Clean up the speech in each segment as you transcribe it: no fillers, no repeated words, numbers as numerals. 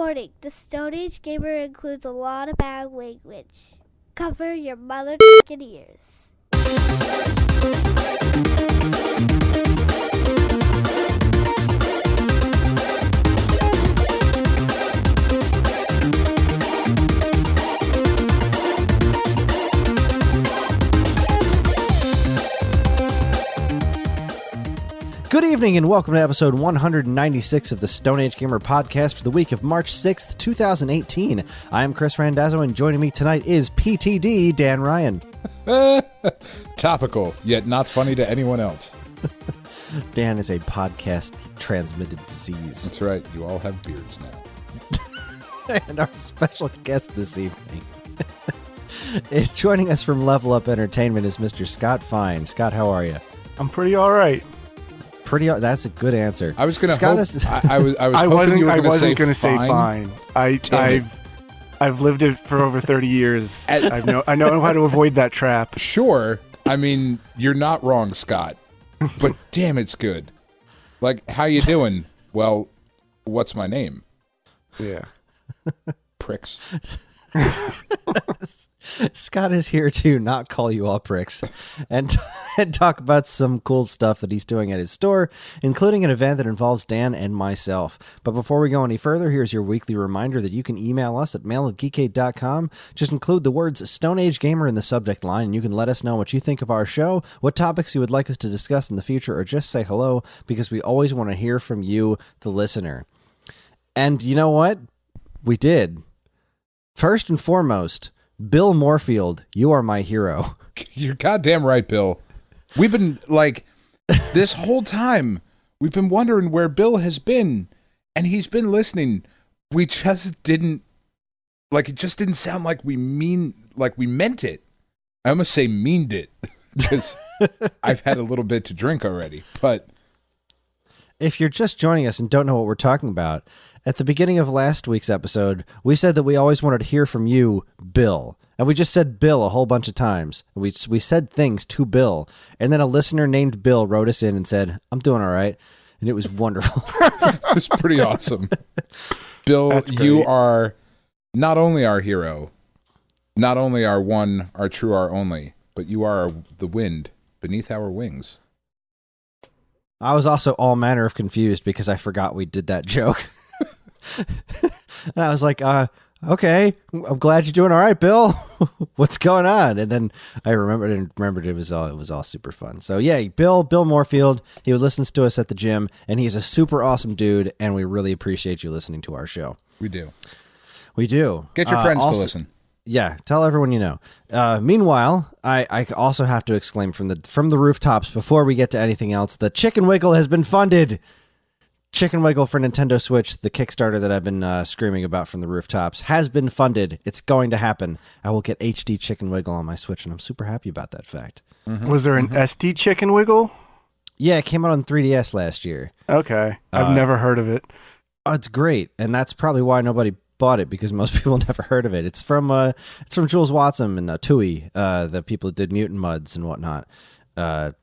Warning, the Stone Age Gamer includes a lot of bad language. Cover your mother***ing ears. Good evening and welcome to episode 196 of the Stone Age Gamer podcast for the week of March 6th, 2018. I am Kris Randazzo, and joining me tonight is PTD Dan Ryan. Topical, yet not funny to anyone else. Dan is a podcast-transmitted disease. That's right, you all have beards now. And our special guest this evening is joining us from Level Up Entertainment is Mr. Scott Fine. Scott, how are you? I'm pretty all right. That's a good answer. I was going to hope. I wasn't going to say fine. I've lived it for over 30 years. I know how to avoid that trap. Sure. I mean, you're not wrong, Scott. But damn, it's good. Like, how you doing? Well, what's my name? Yeah. Pricks. Scott is here to not call you all pricks and talk about some cool stuff that he's doing at his store, including an event that involves Dan and myself. But before we go any further, here's your weekly reminder that you can email us at mail@geekade.com. Just include the words Stone Age Gamer in the subject line, and you can let us know what you think of our show, what topics you would like us to discuss in the future, or just say hello, because we always want to hear from you, the listener. And you know what? We did. First and foremost, Bill Moorfield, you are my hero. You're goddamn right, Bill. We've been, this whole time, we've been wondering where Bill has been, and he's been listening. We just didn't, it just didn't sound like we meant it. I almost say meaned it, because I've had a little bit to drink already, but... If you're just joining us and don't know what we're talking about, at the beginning of last week's episode, we said that we always wanted to hear from you, Bill. And we just said Bill a whole bunch of times. We said things to Bill. And then a listener named Bill wrote us in and said, I'm doing all right. And it was wonderful. It was pretty awesome. Bill, you are not only our hero, not only our one, our true, our only, but you are the wind beneath our wings. I was also all manner of confused because I forgot we did that joke. And I was like, okay, I'm glad you're doing all right, Bill. What's going on? And then I remembered it was all super fun. So yeah, Bill Moorfield, he listens to us at the gym, and he's a super awesome dude, and we really appreciate you listening to our show. We do. Get your friends to listen. Yeah, tell everyone you know. Meanwhile, I also have to exclaim from the rooftops before we get to anything else, the Chicken Wiggle has been funded. Chicken Wiggle for Nintendo Switch, the Kickstarter that I've been screaming about from the rooftops, has been funded. It's going to happen. I will get HD Chicken Wiggle on my Switch, and I'm super happy about that fact. Mm-hmm. Was there an SD Chicken Wiggle? Yeah, it came out on 3DS last year. Okay, I've never heard of it. Oh, it's great, and that's probably why nobody bought it, because most people never heard of it. It's from Jules Watson and Tui, the people that did Mutant Muds and whatnot. The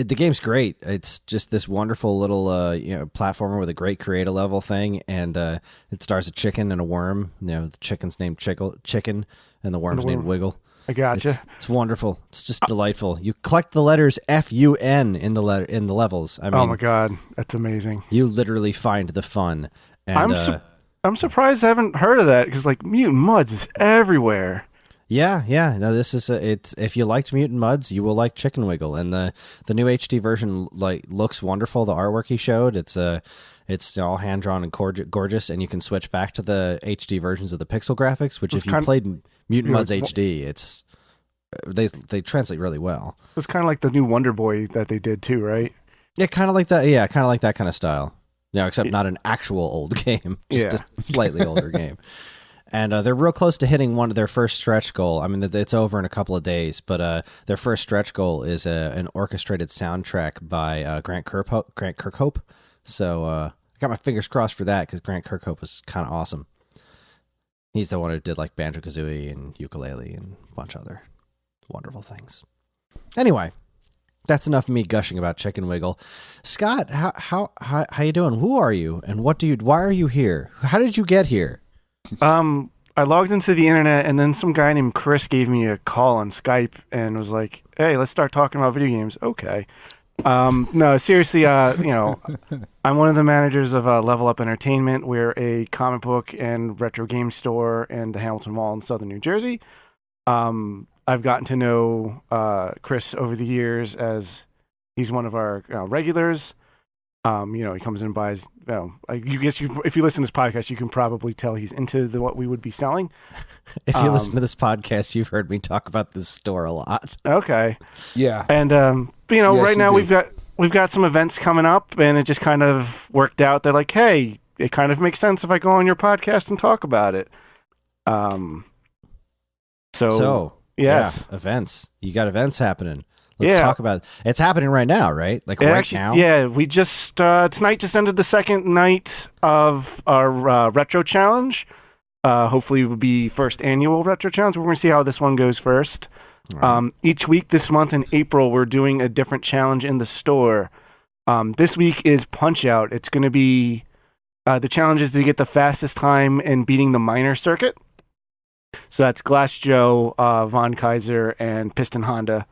game's great. It's just this wonderful little platformer with a great creative level thing, and it stars a chicken and a worm. The chicken's named Chicken, and the worm's named Wiggle. I gotcha. It's wonderful. It's just delightful. You collect the letters F-U-N in the levels. I mean, oh my god, that's amazing. You literally find the fun. And, I'm surprised I haven't heard of that, because Mutant Muds is everywhere. Yeah. No, this is it's. If you liked Mutant Muds, you will like Chicken Wiggle, and the new HD version looks wonderful. The artwork he showed, it's all hand drawn and gorgeous, and you can switch back to the HD versions of the pixel graphics. Which, if you played Mutant Muds HD, it's they translate really well. It's kind of like the new Wonder Boy that they did too, right? Yeah, kind of like that. Yeah, kind of like that kind of style. No, except not an actual old game, just a slightly older game. And they're real close to hitting one of their first stretch goal. I mean, it's over in a couple of days, but their first stretch goal is an orchestrated soundtrack by Grant Kirkhope. So I got my fingers crossed for that, because Grant Kirkhope was kind of awesome. He's the one who did Banjo-Kazooie and Ukulele and a bunch of other wonderful things. Anyway, that's enough of me gushing about Chicken Wiggle. Scott, how you doing? Who are you, and why are you here? How did you get here? I logged into the internet, and then some guy named Kris gave me a call on Skype and was like, "Hey, let's start talking about video games." Okay. No, seriously. I'm one of the managers of Level Up Entertainment. We're a comic book and retro game store in the Hamilton Mall in Southern New Jersey. I've gotten to know Kris over the years as he's one of our regulars. He comes in and buys. If you listen to this podcast, you can probably tell he's into what we would be selling. If you listen to this podcast, you've heard me talk about this store a lot. Okay. Yeah. And Yes, right now do. we've got some events coming up, and it just kind of worked out. They're like, hey, it kind of makes sense if I go on your podcast and talk about it. So yes, yeah, events. You got events happening. Let's talk about it. It's happening right now, right? Like now? Yeah, we just tonight just ended the second night of our retro challenge. Hopefully it will be first annual retro challenge. We're going to see how this one goes first. Right. Each week this month in April, we're doing a different challenge in the store. This week is Punch Out. It's going to be the challenge is to get the fastest time in beating the minor circuit. So that's Glass Joe, Von Kaiser, and Piston Honda.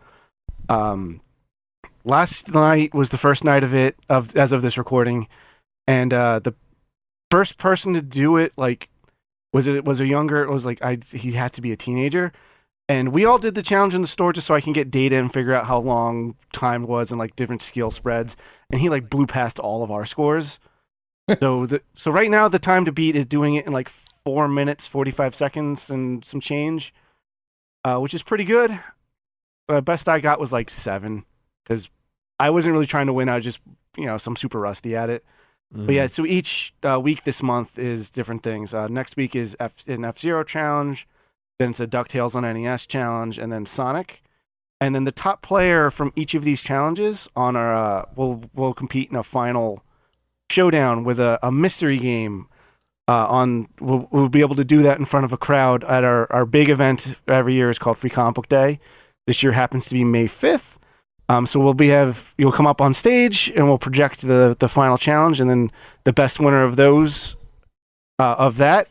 Last night was the first night of it as of this recording, and the first person to do it he had to be a teenager, and we all did the challenge in the store just so I can get data and figure out how long time was and like different skill spreads, and he like blew past all of our scores. So right now the time to beat is doing it in like 4 minutes 45 seconds and some change, which is pretty good. Best I got was like 7, because I wasn't really trying to win. I was just, I'm super rusty at it. Mm-hmm. But yeah, so each week this month is different things. Next week is an F-Zero challenge. Then it's a DuckTales on NES challenge, and then Sonic. And then the top player from each of these challenges on our will compete in a final showdown with a mystery game. We'll be able to do that in front of a crowd at our big event every year is called Free Comic Book Day. This year happens to be May 5th. So you'll come up on stage and we'll project the final challenge, and then the best winner of those of that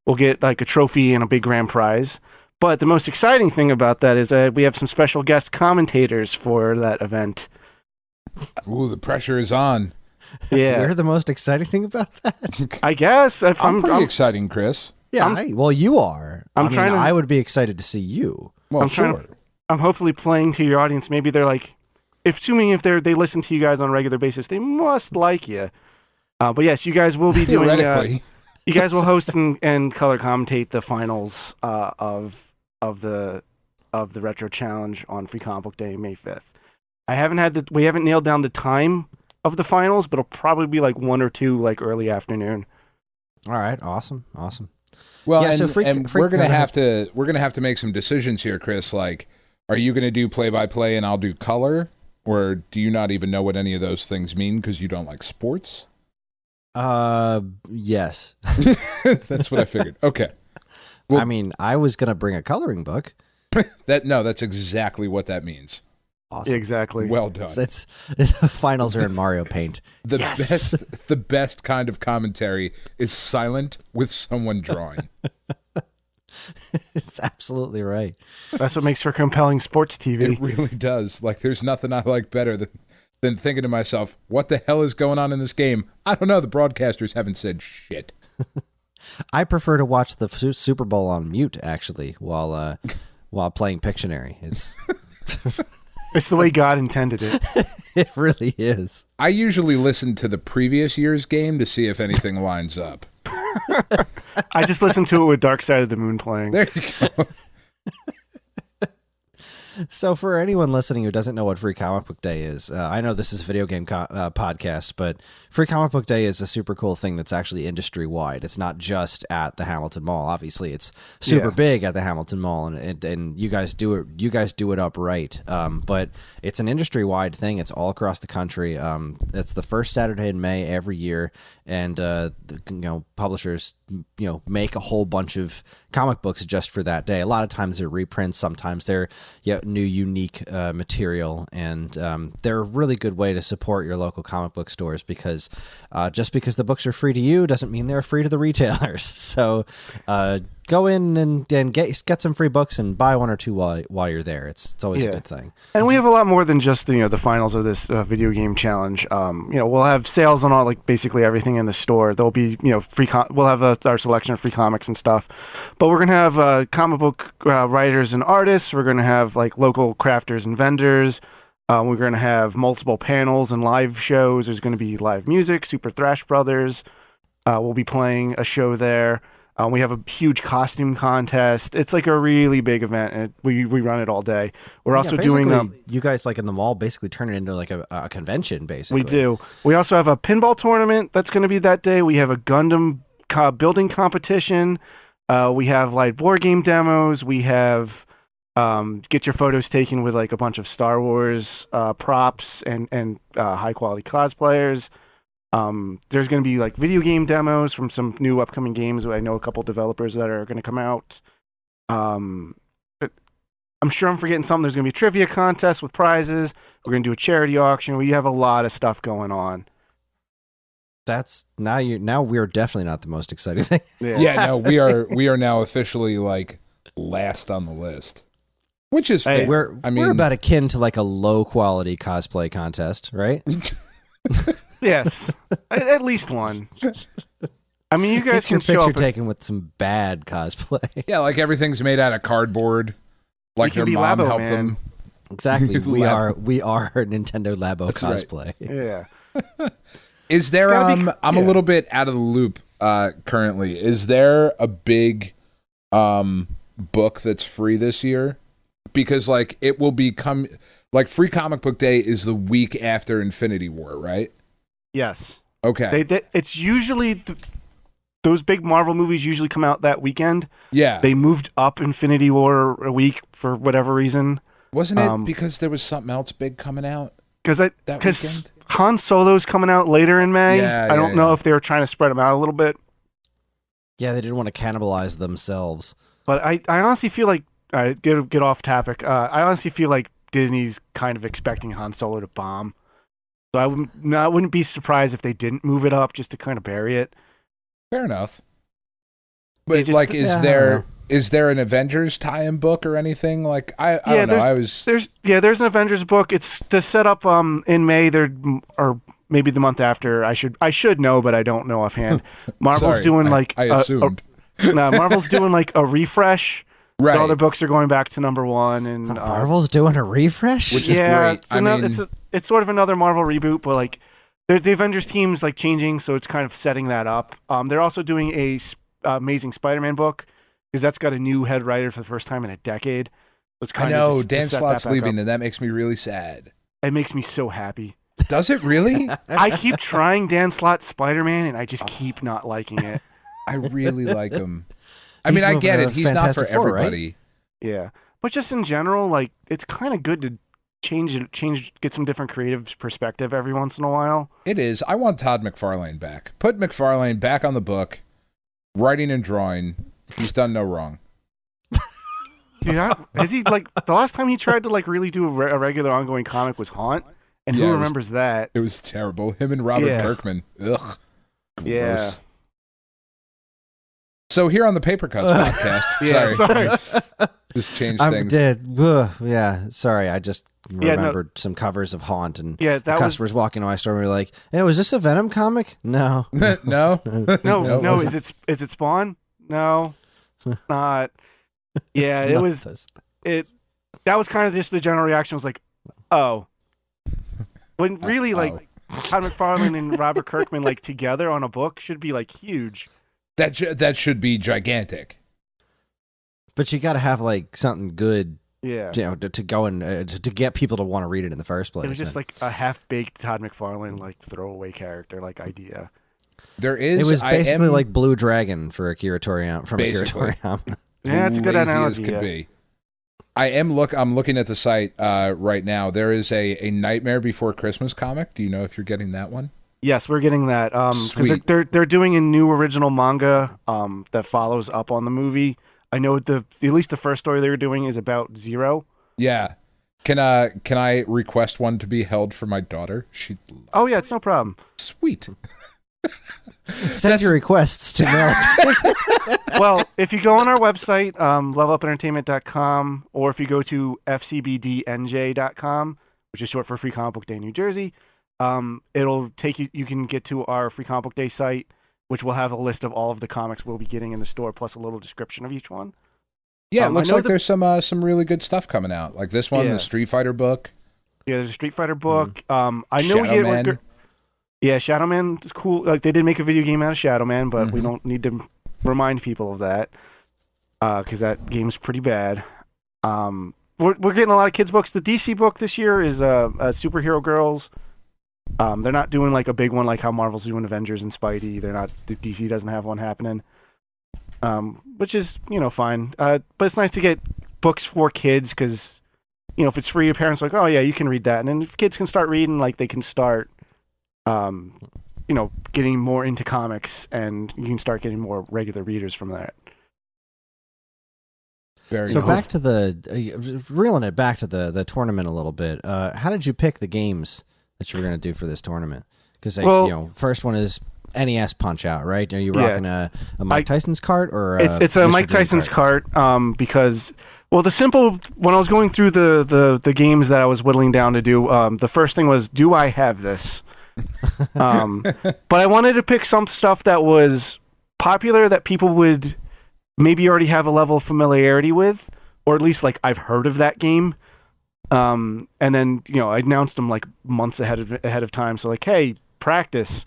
will get like a trophy and a big grand prize. But the most exciting thing about that is we have some special guest commentators for that event. Ooh, the pressure is on. Yeah. You're the most exciting thing about that? I guess. I'm pretty exciting, Kris. Yeah, you are. I would be excited to see you. Well, sure. I'm hopefully playing to your audience. Maybe they're like, if they listen to you guys on a regular basis, they must like you. But yes, you guys will be doing. You guys will host and color commentate the finals of the retro challenge on Free Comic Book Day, May 5th. We haven't nailed down the time of the finals, but it'll probably be like 1 or 2 like early afternoon. All right, awesome. Well, yeah, we're gonna have to make some decisions here, Kris. Like, are you gonna do play-by-play and I'll do color, or do you not even know what any of those things mean because you don't like sports? Yes. That's what I figured. Okay. Well, I was gonna bring a coloring book. That's exactly what that means. Awesome. Exactly. Well done. It's the finals are in Mario Paint. The best kind of commentary is silent with someone drawing. It's absolutely right. That's what makes for compelling sports TV. It really does. Like, there's nothing I like better than thinking to myself, what the hell is going on in this game? I don't know. The broadcasters haven't said shit. I prefer to watch the Super Bowl on mute, actually, while playing Pictionary. It's the way God intended it. It really is. I usually listen to the previous year's game to see if anything lines up. I just listen to it with Dark Side of the Moon playing. There you go. So for anyone listening who doesn't know what Free Comic Book Day is, I know this is a video game podcast, but Free Comic Book Day is a super cool thing that's actually industry-wide. It's not just at the Hamilton Mall. Obviously, it's super big at the Hamilton Mall, and you guys do it. You guys do it up right. But it's an industry-wide thing. It's all across the country. It's the first Saturday in May every year, and publishers make a whole bunch of comic books just for that day. A lot of times they're reprints, sometimes they're new, unique material, and they're a really good way to support your local comic book stores because just because the books are free to you doesn't mean they're free to the retailers. So go in and get some free books and buy one or two while you're there. It's always a good thing. And we have a lot more than just the finals of this video game challenge. We'll have sales on all basically everything in the store. There'll be free. We'll have our selection of free comics and stuff. But we're gonna have comic book writers and artists. We're gonna have local crafters and vendors. We're gonna have multiple panels and live shows. There's gonna be live music. Super Thrash Brothers will be playing a show there. We have a huge costume contest. It's a really big event, and we run it all day. We're also doing you guys in the mall basically turn it into a convention, basically. We do. We also have a pinball tournament that's going to be that day. We have a Gundam building competition. We have board game demos. We have get your photos taken with a bunch of Star Wars props and high quality cosplayers. There's going to be video game demos from some new upcoming games. I know a couple developers that are going to come out. But I'm sure I'm forgetting something. There's going to be a trivia contest with prizes. We're going to do a charity auction. We have a lot of stuff going on. That's now we're definitely not the most exciting thing. Yeah, no, we are now officially last on the list, which is fair. We're about akin to a low quality cosplay contest, right? Yes, at least one. I mean, you guys Get your can show picture up taken with some bad cosplay. Yeah, everything's made out of cardboard. Their mom Labo, helped man. them. Exactly. we are Nintendo Labo That's cosplay. Yeah. Is there I'm a little bit out of the loop currently. Is there a big book that's free this year? Because it will become Free Comic Book Day is the week after Infinity War, right? Yes. Okay. It's usually those big Marvel movies usually come out that weekend. Yeah. They moved up Infinity War a week for whatever reason. Wasn't it because there was something else big coming out? Because Han Solo's coming out later in May. Yeah, I don't know if they were trying to spread them out a little bit. Yeah, they didn't want to cannibalize themselves. But I honestly feel get off topic. I honestly feel Disney's kind of expecting Han Solo to bomb. So I wouldn't be surprised if they didn't move it up just to kind of bury it. Fair enough. But is there an Avengers tie-in book or anything? I don't know. There's an Avengers book. It's to set up in May or maybe the month after. I should know, but I don't know offhand. Marvel's doing I assumed. Marvel's doing a refresh. Right. All their books are going back to #1, and Marvel's doing a refresh, which is great. It's sort of another Marvel reboot, but the Avengers team's changing, so it's kind of setting that up. They're also doing a Amazing Spider-Man book because that's got a new head writer for the first time in a decade. So it's I know Dan Slott's leaving, and that makes me really sad. It makes me so happy. Does it really? I keep trying Dan Slott's Spider-Man, and I just keep not liking it. I really like him. I mean, I get it. He's not for everybody. Right? Yeah, but just in general, it's kind of good to get some different creative perspective every once in a while. It is. I want Todd McFarlane back. Put McFarlane back on the book, writing and drawing. He's done no wrong. Yeah, is he the last time he tried to really do a regular ongoing comic was Haunt, and who remembers that? It was terrible. Him and Robert Kirkman. Ugh. Gross. Yeah. So here on the Paper Cuts podcast, sorry. Just change things. Yeah, sorry. I just remembered some covers of Haunt, and customers walking to my store and were like, "Hey, was this a Venom comic?" No, no. Is it Spawn? No, not. Yeah, it was. That was kind of just the general reaction. Was oh, when really Todd McFarlane and Robert Kirkman together on a book should be huge. That should be gigantic. But you got to have something good, to go and to get people to want to read it in the first place. It was just a half-baked Todd McFarlane throwaway character idea. There is. It was basically like Blue Dragon for Akira Toriyama from Akira Toriyama. Yeah, that's a good analogy. Could be. I'm looking at the site right now. There is a Nightmare Before Christmas comic. Do you know if you're getting that one? Yes, we're getting that because they're doing a new original manga that follows up on the movie. I know at least the first story they were doing is about Zero. Yeah. Can I request one to be held for my daughter? Oh yeah, it's no problem. Sweet. Send your requests to mail. Well, if you go on our website, levelupentertainment.com, or if you go to fcbdnj.com, which is short for Free Comic Book Day New Jersey, it'll take you. You can get to our Free Comic Book Day site, which will have a list of all of the comics we'll be getting in the store, plus a little description of each one. Yeah, it looks like there's some really good stuff coming out. Like this one, the Street Fighter book. Yeah, there's a Street Fighter book. I know Shadow we get. Man. Yeah, Shadow Man is cool. Like they did make a video game out of Shadow Man, but we don't need to remind people of that because that game's pretty bad. We're getting a lot of kids books. The DC book this year is Superhero Girls. They're not doing like a big one like how Marvel's doing Avengers and Spidey. The DC doesn't have one happening, which is fine. But it's nice to get books for kids because if it's free, your parents are like, oh yeah, you can read that, and then if kids can start reading, like they can start getting more into comics, and you can start getting more regular readers from that. So back to reeling it back to the tournament a little bit. How did you pick the games that you were going to do for this tournament? Because first one is NES Punch Out, right? Are you rocking a Mike Tyson's cart or it's a Mike Tyson's cart? Because the simple when I was going through the games that I was whittling down to do, the first thing was, do I have this? But I wanted to pick some stuff that was popular that people would maybe already have a level of familiarity with, or at least like I've heard of that game. And then I announced them like months ahead of time. So like, hey, practice,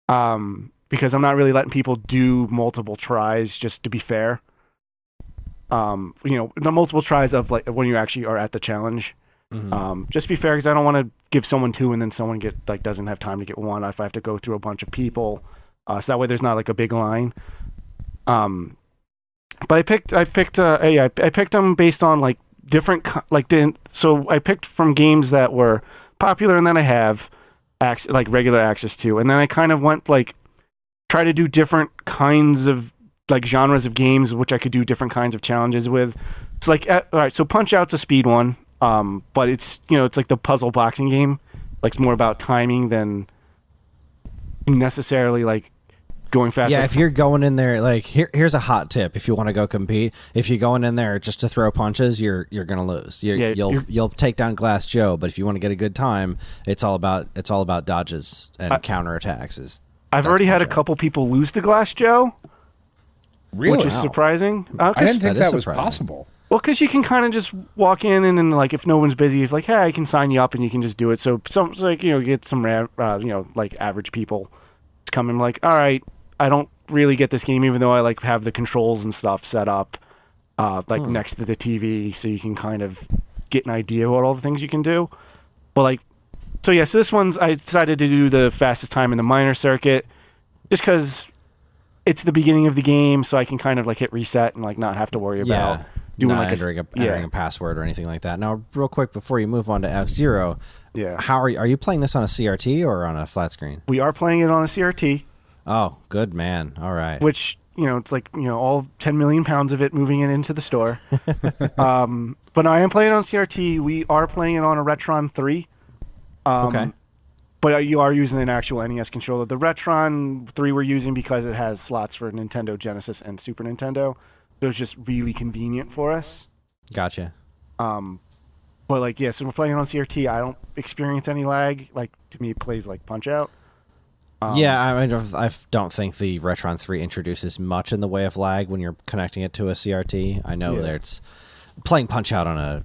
because I'm not really letting people do multiple tries just to be fair. The multiple tries of like when you actually are at the challenge. Just be fair, because I don't want to give someone 2 and then someone doesn't have time to get 1 if I have to go through a bunch of people. So that way there's not like a big line. But I picked them based on like different so I picked from games that were popular and then I have regular access to, and then I kind of went like try to do different kinds of like genres of games which I could do different kinds of challenges with. It's like all right, so Punch Out's a speed one. But it's it's like the puzzle boxing game. Like it's more about timing than necessarily like going fast. Yeah, if you're going in there, like here's a hot tip: if you want to go compete, if you're going in there just to throw punches, you're gonna lose. You'll take down Glass Joe, but if you want to get a good time, it's all about dodges and counterattacks. I've already had a couple people lose to Glass Joe, which is surprising. I didn't think that was possible. Well, because you can kind of just walk in and then, like, if no one's busy, it's like, hey, I can sign you up and you can just do it. So, get some, like, average people to come in, like, all right, I don't really get this game, even though I, like, have the controls and stuff set up, next to the TV, so you can kind of get an idea of what all the things you can do. But, so this one's, I decided to do the fastest time in the minor circuit, just because it's the beginning of the game, so I can kind of, like, hit reset and, like, not have to worry about... Not entering a password or anything like that. Now, real quick before you move on to F-Zero, how are you playing this on a CRT or on a flat screen? We are playing it on a CRT. Oh, good man. All right. Which, it's like, all 10 million pounds of it moving it into the store. But I am playing it on CRT. We are playing it on a Retron 3. Okay. But you are using an actual NES controller. The Retron 3 we're using because it has slots for Nintendo, Genesis, and Super Nintendo. It was just really convenient for us. Gotcha. But so we're playing it on CRT. I don't experience any lag. Like, to me, it plays like Punch Out. I don't think the Retron 3 introduces much in the way of lag when you're connecting it to a CRT. I know that it's playing Punch Out on a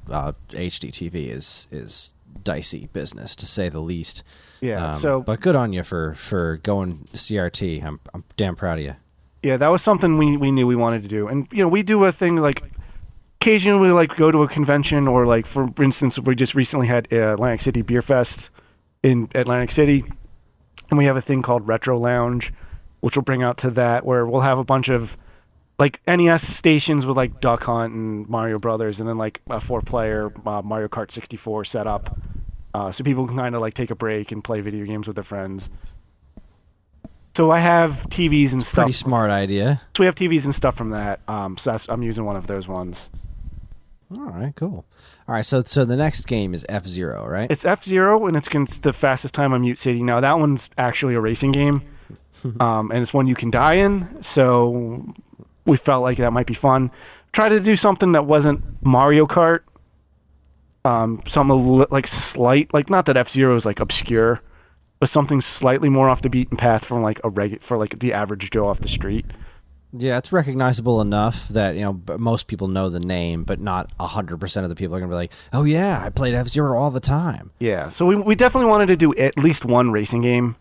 HD TV is dicey business, to say the least. Yeah. But good on you for going CRT. I'm damn proud of you. Yeah, that was something we knew we wanted to do. And, we do a thing, like, occasionally we, like, go to a convention or, like, for instance, we just recently had Atlantic City Beer Fest in Atlantic City. And we have a thing called Retro Lounge, which we'll bring out to that, where we'll have a bunch of, like, NES stations with, like, Duck Hunt and Mario Brothers, and then, like, a 4-player Mario Kart 64 setup. So people can kind of, like, take a break and play video games with their friends. So I have TVs and stuff. Pretty smart idea. So we have TVs and stuff from that. I'm using one of those ones. All right, cool. All right, so the next game is F-Zero, right? It's F-Zero, and it's the fastest time on Mute City. Now, that one's actually a racing game, and it's one you can die in, so we felt like that might be fun. Try to do something that wasn't Mario Kart, something like not that F-Zero is like obscure, but something slightly more off the beaten path from like for like the average Joe off the street. Yeah, it's recognizable enough that most people know the name, but not 100% of the people are gonna be like, "Oh yeah, I played F-Zero all the time." Yeah, so we definitely wanted to do at least one racing game,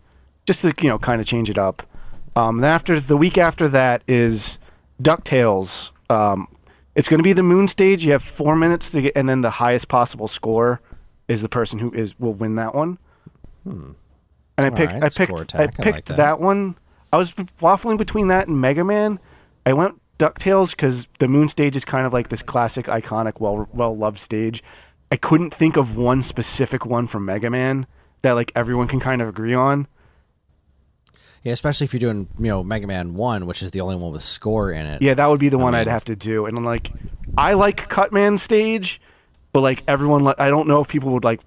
just to kind of change it up. Then after the week after that is DuckTales. It's going to be the moon stage. You have 4 minutes to get, and then the highest possible score is the person who will win that one. And I picked that one. I was waffling between that and Mega Man. I went DuckTales because the moon stage is kind of like this classic, iconic, well-loved stage. I couldn't think of one specific one from Mega Man that like everyone can kind of agree on. Yeah, especially if you're doing Mega Man 1, which is the only one with score in it. Yeah, that would be the one I'd have to do. And I'm like, I like Cutman stage, but like everyone, I don't know if people would like.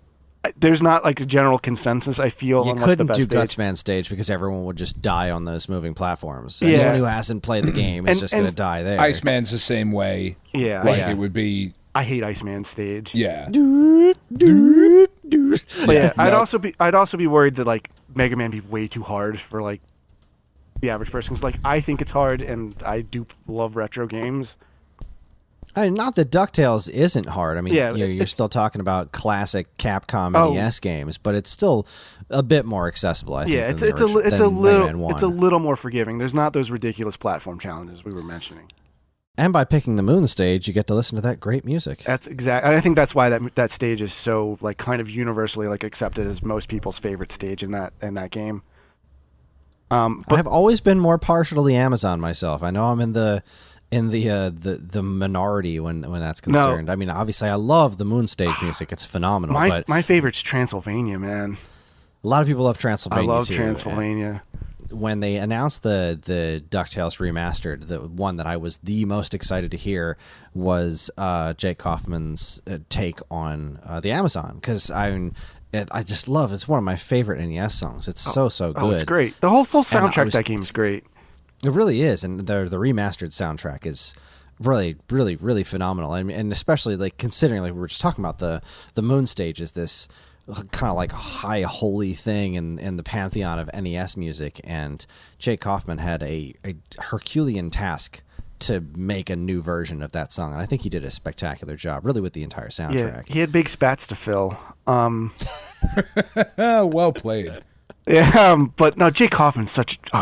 There's not like a general consensus, I feel. You couldn't do Gutsman stage because everyone would just die on those moving platforms. Yeah. Anyone who hasn't played the game is just going to die there. Iceman's the same way. Yeah. It would be. I hate Iceman stage. Yeah. But yeah, I'd also be worried that like Mega Man be way too hard for like the average person. Cause like I think it's hard, and I do love retro games. I mean, not that DuckTales isn't hard. I mean, yeah, you're still talking about classic Capcom NES games, but it's still a bit more accessible. I think. Yeah, it's a little more forgiving. There's not those ridiculous platform challenges we were mentioning. And by picking the moon stage, you get to listen to that great music. That's exactly. I think that's why that stage is so like kind of universally like accepted as most people's favorite stage in that game. I've always been more partial to the Amazon myself. I know I'm in the minority when that's concerned. No. I mean, obviously, I love the moon stage music; it's phenomenal. My favorite's Transylvania, man. A lot of people love Transylvania. I love too. Transylvania. When they announced the DuckTales remastered, the one that I was the most excited to hear was Jake Kaufman's take on the Amazon, because I just love it's one of my favorite NES songs. It's so good. Oh, it's great. The whole soundtrack to that game is great. It really is, and the remastered soundtrack is really, really, really phenomenal. And especially like considering like we were just talking about the moon stage is this kind of like high holy thing in the pantheon of NES music, and Jake Kaufman had a Herculean task to make a new version of that song, and I think he did a spectacular job, really, with the entire soundtrack. Yeah, he had big spats to fill. Well played. Yeah, but no, Jake Kaufman's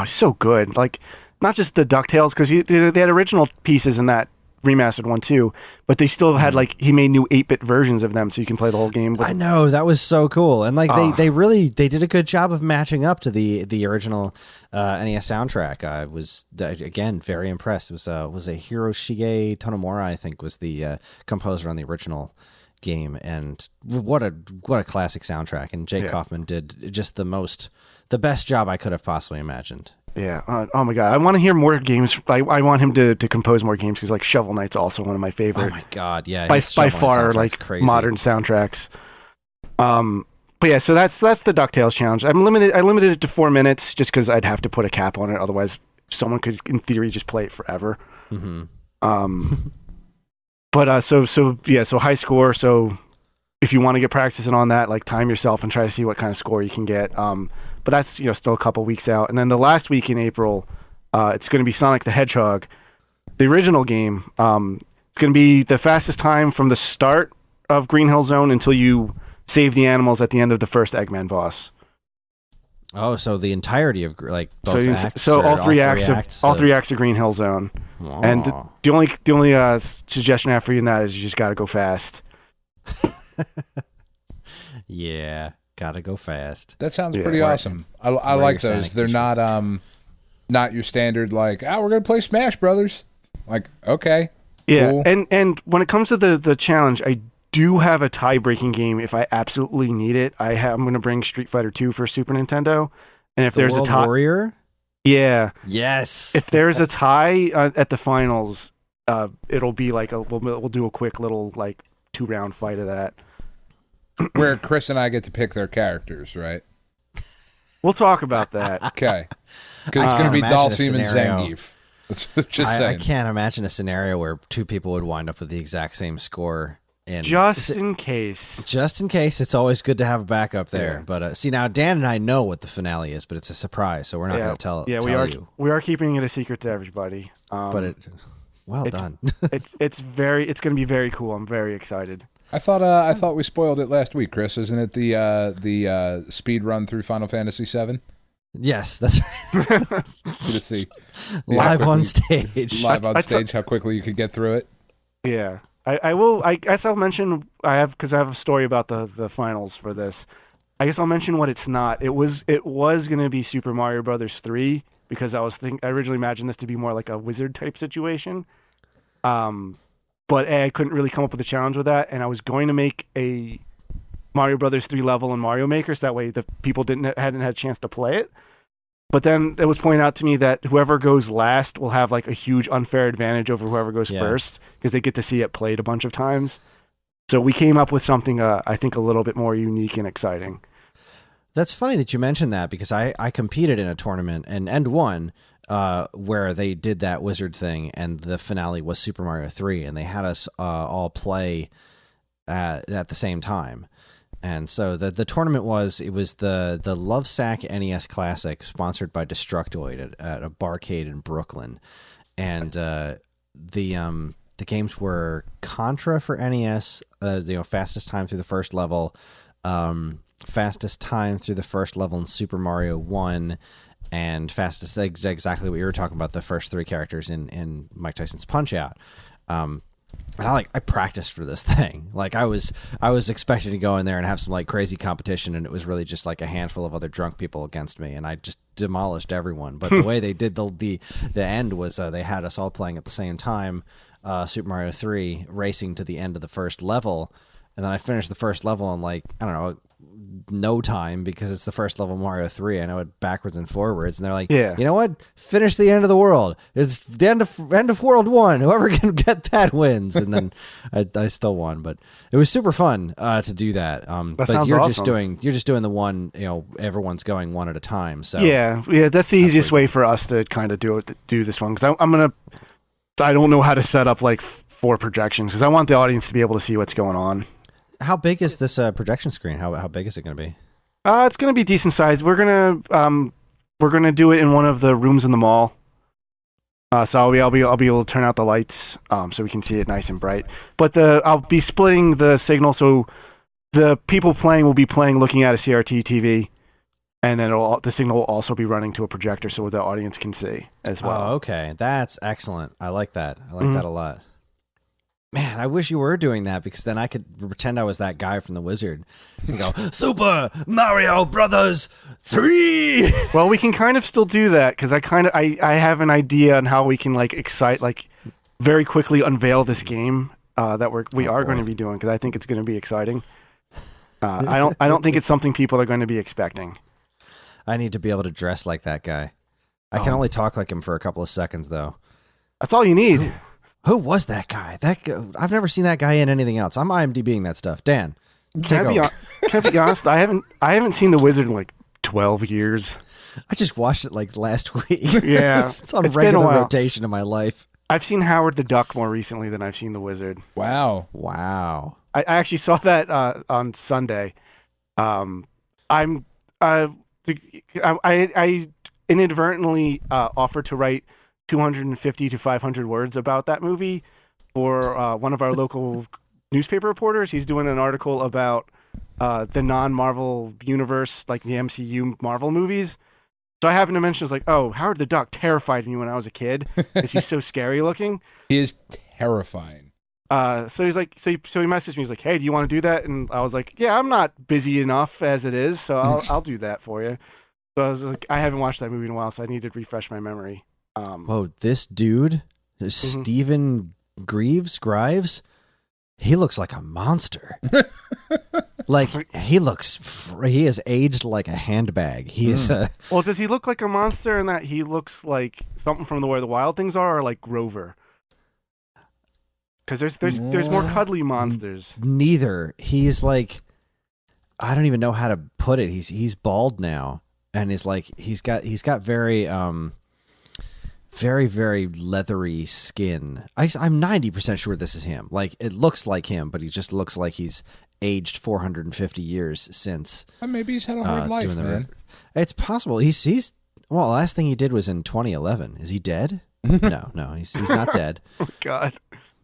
so good. Like, not just the DuckTales, because they had original pieces in that remastered one too, but they still had like he made new 8-bit versions of them, so you can play the whole game. I know, that was so cool, and like they really did a good job of matching up to the original NES soundtrack. I was again very impressed. It was a Hiroshige Tonomura, I think, was the composer on the original game, and what a classic soundtrack. And Jake Kaufman did just the best job I could have possibly imagined. Yeah. Oh my God. I want to hear more games. I want him to compose more games, because like Shovel Knight's also one of my favorite. Oh my God. Yeah. By far, like crazy. Modern soundtracks. But yeah, so that's the DuckTales challenge. I limited it to 4 minutes just because I'd have to put a cap on it. Otherwise, someone could, in theory, just play it forever. Mm-hmm. But so high score. So if you want to get practicing on that, like time yourself and try to see what kind of score you can get. But that's still a couple weeks out. And then the last week in April, it's going to be Sonic the Hedgehog, the original game. It's going to be the fastest time from the start of Green Hill Zone until you save the animals at the end of the first Eggman boss. Oh, so the entirety of like both acts. So all three acts of Green Hill Zone. Oh. And the only suggestion I have for you in that is you just got to go fast. Yeah, gotta go fast. That sounds pretty awesome. I like those. They're not your standard like, we're gonna play Smash Brothers. Like, okay, yeah. Cool. And when it comes to the challenge, I do have a tie-breaking game if I absolutely need it. I'm gonna bring Street Fighter 2 for Super Nintendo, and if there's World a tie, Warrior. Yeah. Yes. If there's a tie at the finals, it'll be like we'll do a quick little like 2-round fight of that. Where Kris and I get to pick their characters, right? We'll talk about that. Okay. Because it's I going to can't be imagine a Dalsim and scenario. Zangief. Just I saying. can't imagine a scenario where two people would wind up with the exact same score. And Just in case. Just in case, it's always good to have a backup there. Yeah. But see, now Dan and I know what the finale is, but it's a surprise, so we're not going to tell. Yeah, tell you. we are keeping it a secret to everybody. But well done. it's going to be very cool. I'm very excited. I thought we spoiled it last week, Kris. Isn't it the speed run through Final Fantasy VII? Yes, that's right. Good to see. Live on stage. Live on stage, how quickly you could get through it. Yeah. I will. I guess I'll mention because I have a story about the finals for this. I guess I'll mention what it's not. It was going to be Super Mario Brothers 3 because I originally imagined this to be more like a wizard type situation. But I couldn't really come up with a challenge with that, and I was going to make a Mario Brothers 3 level in Mario Maker, so that way the people hadn't had a chance to play it. But then it was pointed out to me that whoever goes last will have like a huge unfair advantage over whoever goes first because they get to see it played a bunch of times. So we came up with something I think a little bit more unique and exciting. That's funny that you mentioned that because I competed in a tournament and won where they did that wizard thing, and the finale was Super Mario 3, and they had us all play at the same time. And so the tournament was the Lovesack NES Classic sponsored by Destructoid at a barcade in Brooklyn, and the games were Contra for NES, fastest time through the first level, fastest time through the first level in Super Mario 1, and fastest exactly what you were talking about, the first 3 characters in Mike Tyson's Punch-Out. And I practiced for this thing. Like I was expecting to go in there and have some like crazy competition, and it was really just like a handful of other drunk people against me, and I just demolished everyone. But the way they did the end was they had us all playing at the same time, Super Mario 3, racing to the end of the first level, and then I finished the first level in like I don't know, no time because it's the first level of Mario 3. I know it backwards and forwards, and they're like, you know what? Finish the end of the world. It's the end of world 1. Whoever can get that wins. And then I still won, but it was super fun to do that. But sounds you're awesome. just doing the one, everyone's going one at a time. So yeah, that's the easiest way for us to kind of do this one because I don't know how to set up like 4 projections because I want the audience to be able to see what's going on. How big is this projection screen? How big is it going to be? It's going to be decent size. We're gonna do it in one of the rooms in the mall. So I'll be able to turn out the lights so we can see it nice and bright. But I'll be splitting the signal so the people playing will be playing looking at a CRT TV, and then the signal will also be running to a projector so the audience can see as well. Oh, okay, that's excellent. I like that. I like that a lot. Man, I wish you were doing that because then I could pretend I was that guy from The Wizard and go, Super Mario Brothers 3! Well, we can kind of still do that because I have an idea on how we can very quickly unveil this game that we are going to be doing because I think it's going to be exciting. I don't think it's something people are going to be expecting. I need to be able to dress like that guy. I can only talk like him for a couple of seconds, though. That's all you need. Who was that guy? I've never seen that guy in anything else. I'm IMDbing that stuff. Dan, can I be honest? I haven't seen The Wizard in like 12 years. I just watched it like last week. Yeah, it's on it's regular been a while. rotation in my life. I've seen Howard the Duck more recently than I've seen The Wizard. Wow. I actually saw that on Sunday. I inadvertently offered to write 250 to 500 words about that movie for one of our local newspaper reporters. He's doing an article about the non-Marvel universe, like the MCU Marvel movies. So I happened to mention, I was like, oh, Howard the Duck terrified me when I was a kid because he's so scary looking. He is terrifying. So he's like, so he messaged me. He's like, hey, do you want to do that? And I was like, yeah, I'm not busy enough as it is, so I'll do that for you. So I was like, I haven't watched that movie in a while, so I needed to refresh my memory. This dude, Stephen Greaves, he looks like a monster. Like he has aged like a handbag. He is Well, does he look like a monster in that he looks like something from Where the Wild Things Are, or like Grover? Because there's more cuddly monsters. neither. He's like, I don't even know how to put it. He's bald now, and is like he's got very very, very leathery skin. I'm 90% sure this is him. Like, it looks like him, but he just looks like he's aged 450 years since. Well, maybe he's had a hard life, man. It's possible. He's well, last thing he did was in 2011. Is he dead? No, he's not dead. Oh, God.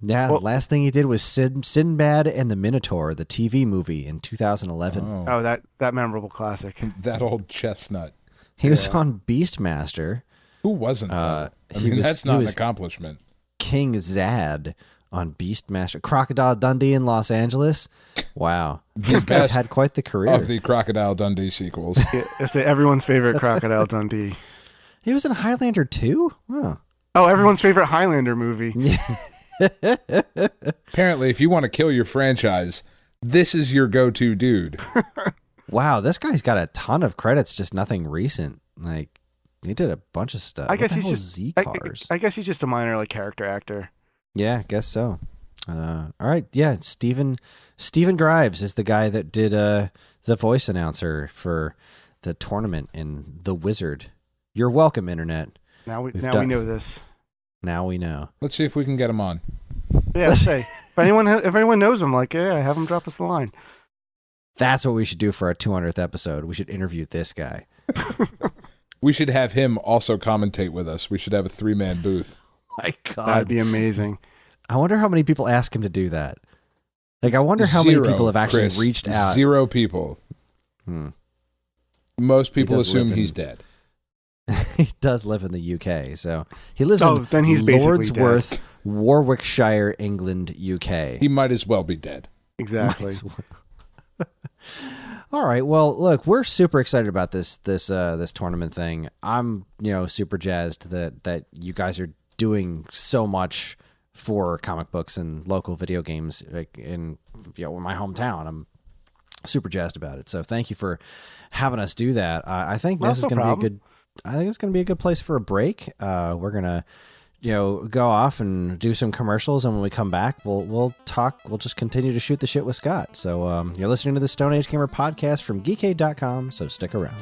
Yeah, Well, last thing he did was Sinbad and the Minotaur, the TV movie in 2011. Oh, that memorable classic. That old chestnut. He was on Beastmaster. Who wasn't? That's not an accomplishment. King Zad on Beastmaster. Crocodile Dundee in Los Angeles. Wow. This guy's had quite the career. Of the Crocodile Dundee sequels. Yeah, it's everyone's favorite Crocodile Dundee. He was in Highlander 2? Oh. Oh, everyone's favorite Highlander movie. Apparently, if you want to kill your franchise, this is your go-to dude. Wow, this guy's got a ton of credits, just nothing recent. Like, he did a bunch of stuff. I guess what the he's hell is just Z-Cars? I guess he's just a minor like character actor. Yeah, I guess so. All right, yeah, Steven Grives is the guy that did the voice announcer for the tournament in The Wizard. You're welcome, Internet. Now we know this. Now we know. Let's see if we can get him on. Yeah, say if anyone knows him, like, yeah, have him drop us the line. That's what we should do for our 200th episode. We should interview this guy. We should have him also commentate with us. We should have a 3-man booth. My God, That'd be amazing. I wonder how many people ask him to do that. Like, I wonder how many people have actually Chris, reached out. 0 people. Most people does assume live in- he's dead. He does live in the UK, so he lives then he's in basically Lordsworth, Warwickshire, England, UK. He might as well be dead. Exactly. All right. Well, look, we're super excited about this tournament thing. I'm, super jazzed that you guys are doing so much for comic books and local video games, like in my hometown. I'm super jazzed about it. So thank you for having us do that. I think this is going to be a good. I think it's going to be a good place for a break. We're gonna, go off and do some commercials, and when we come back, we'll talk. We'll just continue to shoot the shit with Scott. So you're listening to the Stone Age Gamer podcast from Geekade.com. So stick around.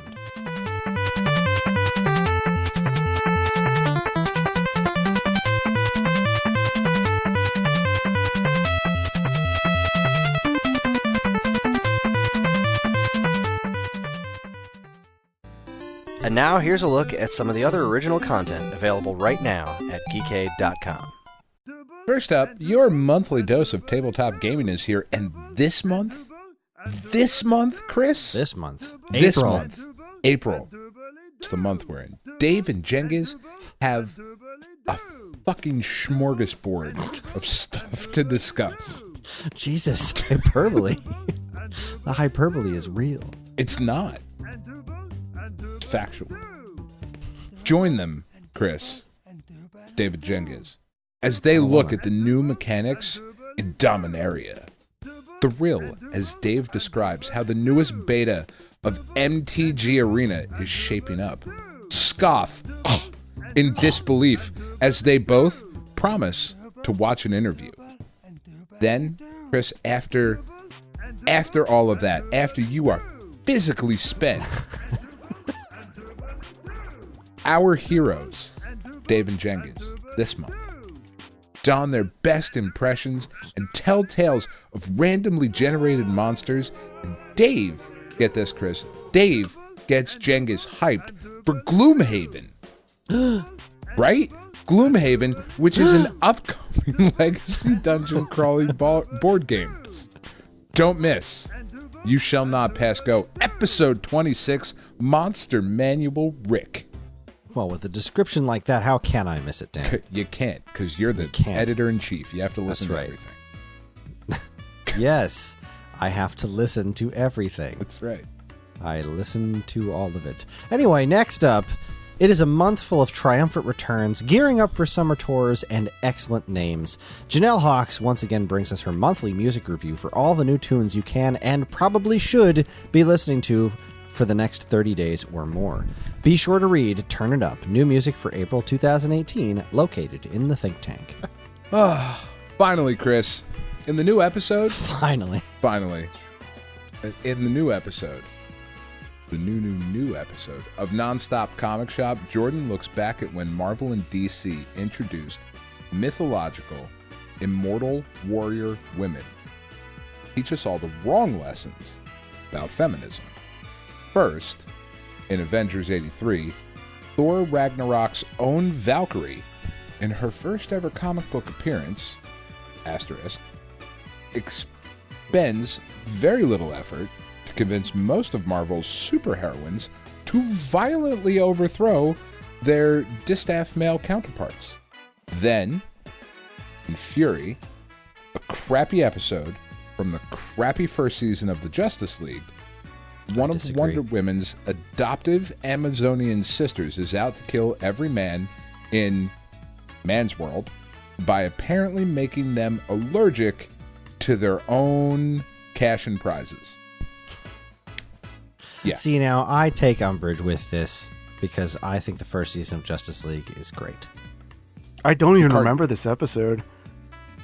And now here's a look at some of the other original content available right now at Geekade.com. First up, your monthly dose of tabletop gaming is here, and this month, Chris? This month, April. It's the month we're in. Dave and Jengiz have a fucking smorgasbord of stuff to discuss. Jesus, hyperbole. The hyperbole is real. It's not. Factual. Join them, Chris, David Jengiz, as they look at the new mechanics in Dominaria. Thrill as Dave describes how the newest beta of MTG Arena is shaping up. Scoff in disbelief as they both promise to watch an interview. Then, Chris, after all of that, after you are physically spent, our heroes, Dave and Jengiz, this month, don their best impressions and tell tales of randomly generated monsters. And Dave, get this, Chris, Dave gets Jengiz hyped for Gloomhaven. Right? Gloomhaven, which is an upcoming legacy dungeon crawling board game. Don't miss. You shall not pass go. Episode 26, Monster Manual Rick. Well, with a description like that, how can I miss it, Dan? You can't, because you're the editor-in-chief. You have to listen to everything. Yes, I have to listen to everything. That's right. I listen to all of it. Anyway, next up, It is a month full of triumphant returns, gearing up for summer tours, and excellent names. Janelle Hawks once again brings us her monthly music review for all the new tunes you can and probably should be listening to for the next 30 days or more. Be sure to read Turn It Up, new music for April 2018, located in the think tank. Finally, Kris, in the new episode... Finally. In the new episode, the new episode of Nonstop Comic Shop, Jordan looks back at when Marvel and DC introduced mythological, immortal warrior women. Teach us all the wrong lessons about feminism. First, in Avengers 83, Thor Ragnarok's own Valkyrie, in her first ever comic book appearance, asterisk, expends very little effort to convince most of Marvel's superheroines to violently overthrow their distaff male counterparts. Then, in Fury, a crappy episode from the crappy first season of the Justice League, one of Wonder Woman's adoptive Amazonian sisters is out to kill every man in Man's World by apparently making them allergic to their own cash and prizes. Yeah. See, now, I take umbrage with this because I think the first season of Justice League is great. I don't even remember this episode.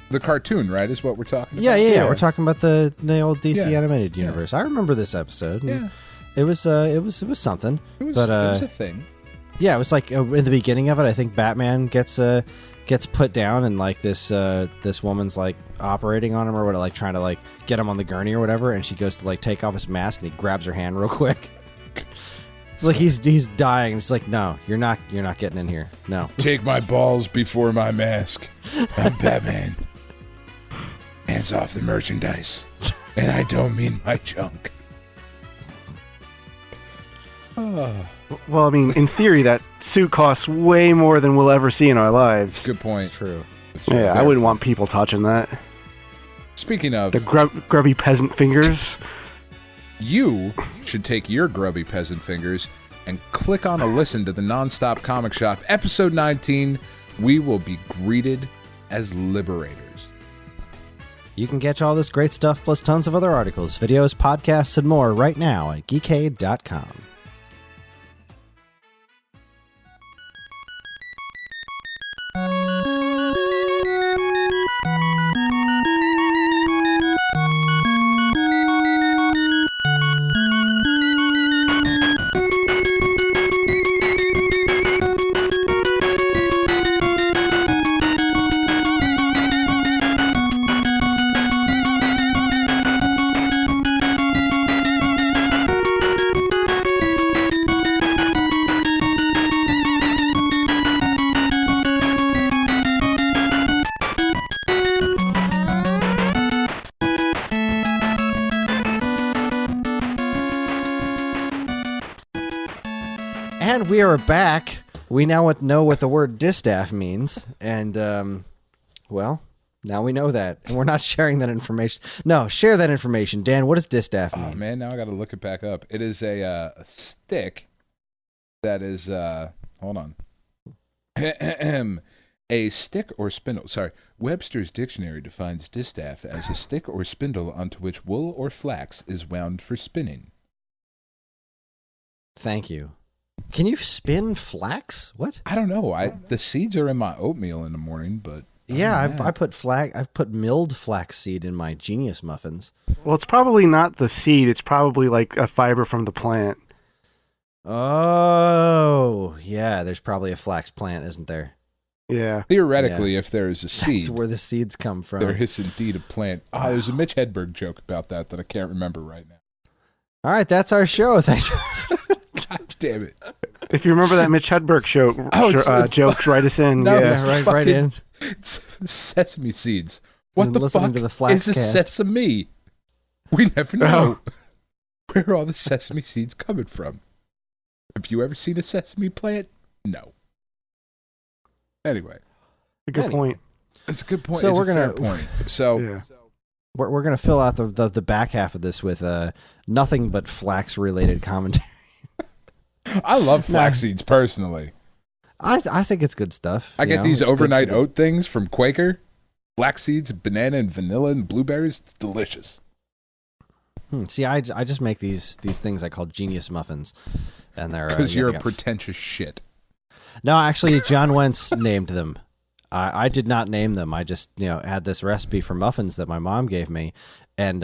The cartoon, right, is what we're talking about? Yeah. We're talking about the old DC Yeah. animated universe. I remember this episode. Yeah. It was something. It was a thing. Yeah, it was like in the beginning of it, I think Batman gets put down and like this woman's like operating on him or what, like trying to like get him on the gurney or whatever, and she goes to like take off his mask and he grabs her hand real quick. It's like he's dying. It's like, no, you're not getting in here. No. Take my balls before my mask. I'm Batman. Hands off the merchandise. And I don't mean my junk. Well, I mean, in theory, that suit costs way more than we'll ever see in our lives. Good point. It's true. Yeah, I wouldn't want people touching that. Speaking of... The grubby peasant fingers. You should take your grubby peasant fingers and click on a listen to the Nonstop Comic Shop. Episode 19, we will be greeted as liberators. You can catch all this great stuff plus tons of other articles, videos, podcasts, and more right now at geekade.com. And we are back. We now know what the word distaff means. And, well, now we know that. And we're not sharing that information. No, share that information. Dan, what does distaff mean? Oh, man, now I got to look it back up. It is a stick that is, hold on. A stick or spindle. Sorry. Webster's Dictionary defines distaff as a stick or spindle onto which wool or flax is wound for spinning. Thank you. Can you spin flax? What? I don't know. The seeds are in my oatmeal in the morning, but Yeah, I put milled flax seed in my Genius muffins. Well, it's probably not the seed. It's probably like a fiber from the plant. Oh, yeah. There's probably a flax plant, isn't there? Yeah. theoretically, if there is a seed, That's where the seeds come from. there is indeed a plant. There's a Mitch Hedberg joke about that I can't remember right now. All right, that's our show. Thanks. God damn it. If you remember that Mitch Hedberg joke, write us in. No, Yeah. it's right in. It's sesame seeds. What And the listening fuck to the is a Flax-Cast. sesame? We never know. Where are all the sesame seeds coming from? Have you ever seen a sesame plant? No. Anyway. Good point. It's a good point. So It's we're a fair gonna- point. So Yeah. We're gonna fill out the back half of this with nothing but flax related commentary. I love flax seeds personally. I think it's good stuff. I get these It's good overnight for the- oat things from Quaker. Flax seeds, banana and vanilla and blueberries. It's delicious. See, I just make these things I call genius muffins, and they're Because yeah, you're they a got pretentious shit. No, actually, John Wentz named them. I did not name them. I just had this recipe for muffins that my mom gave me, and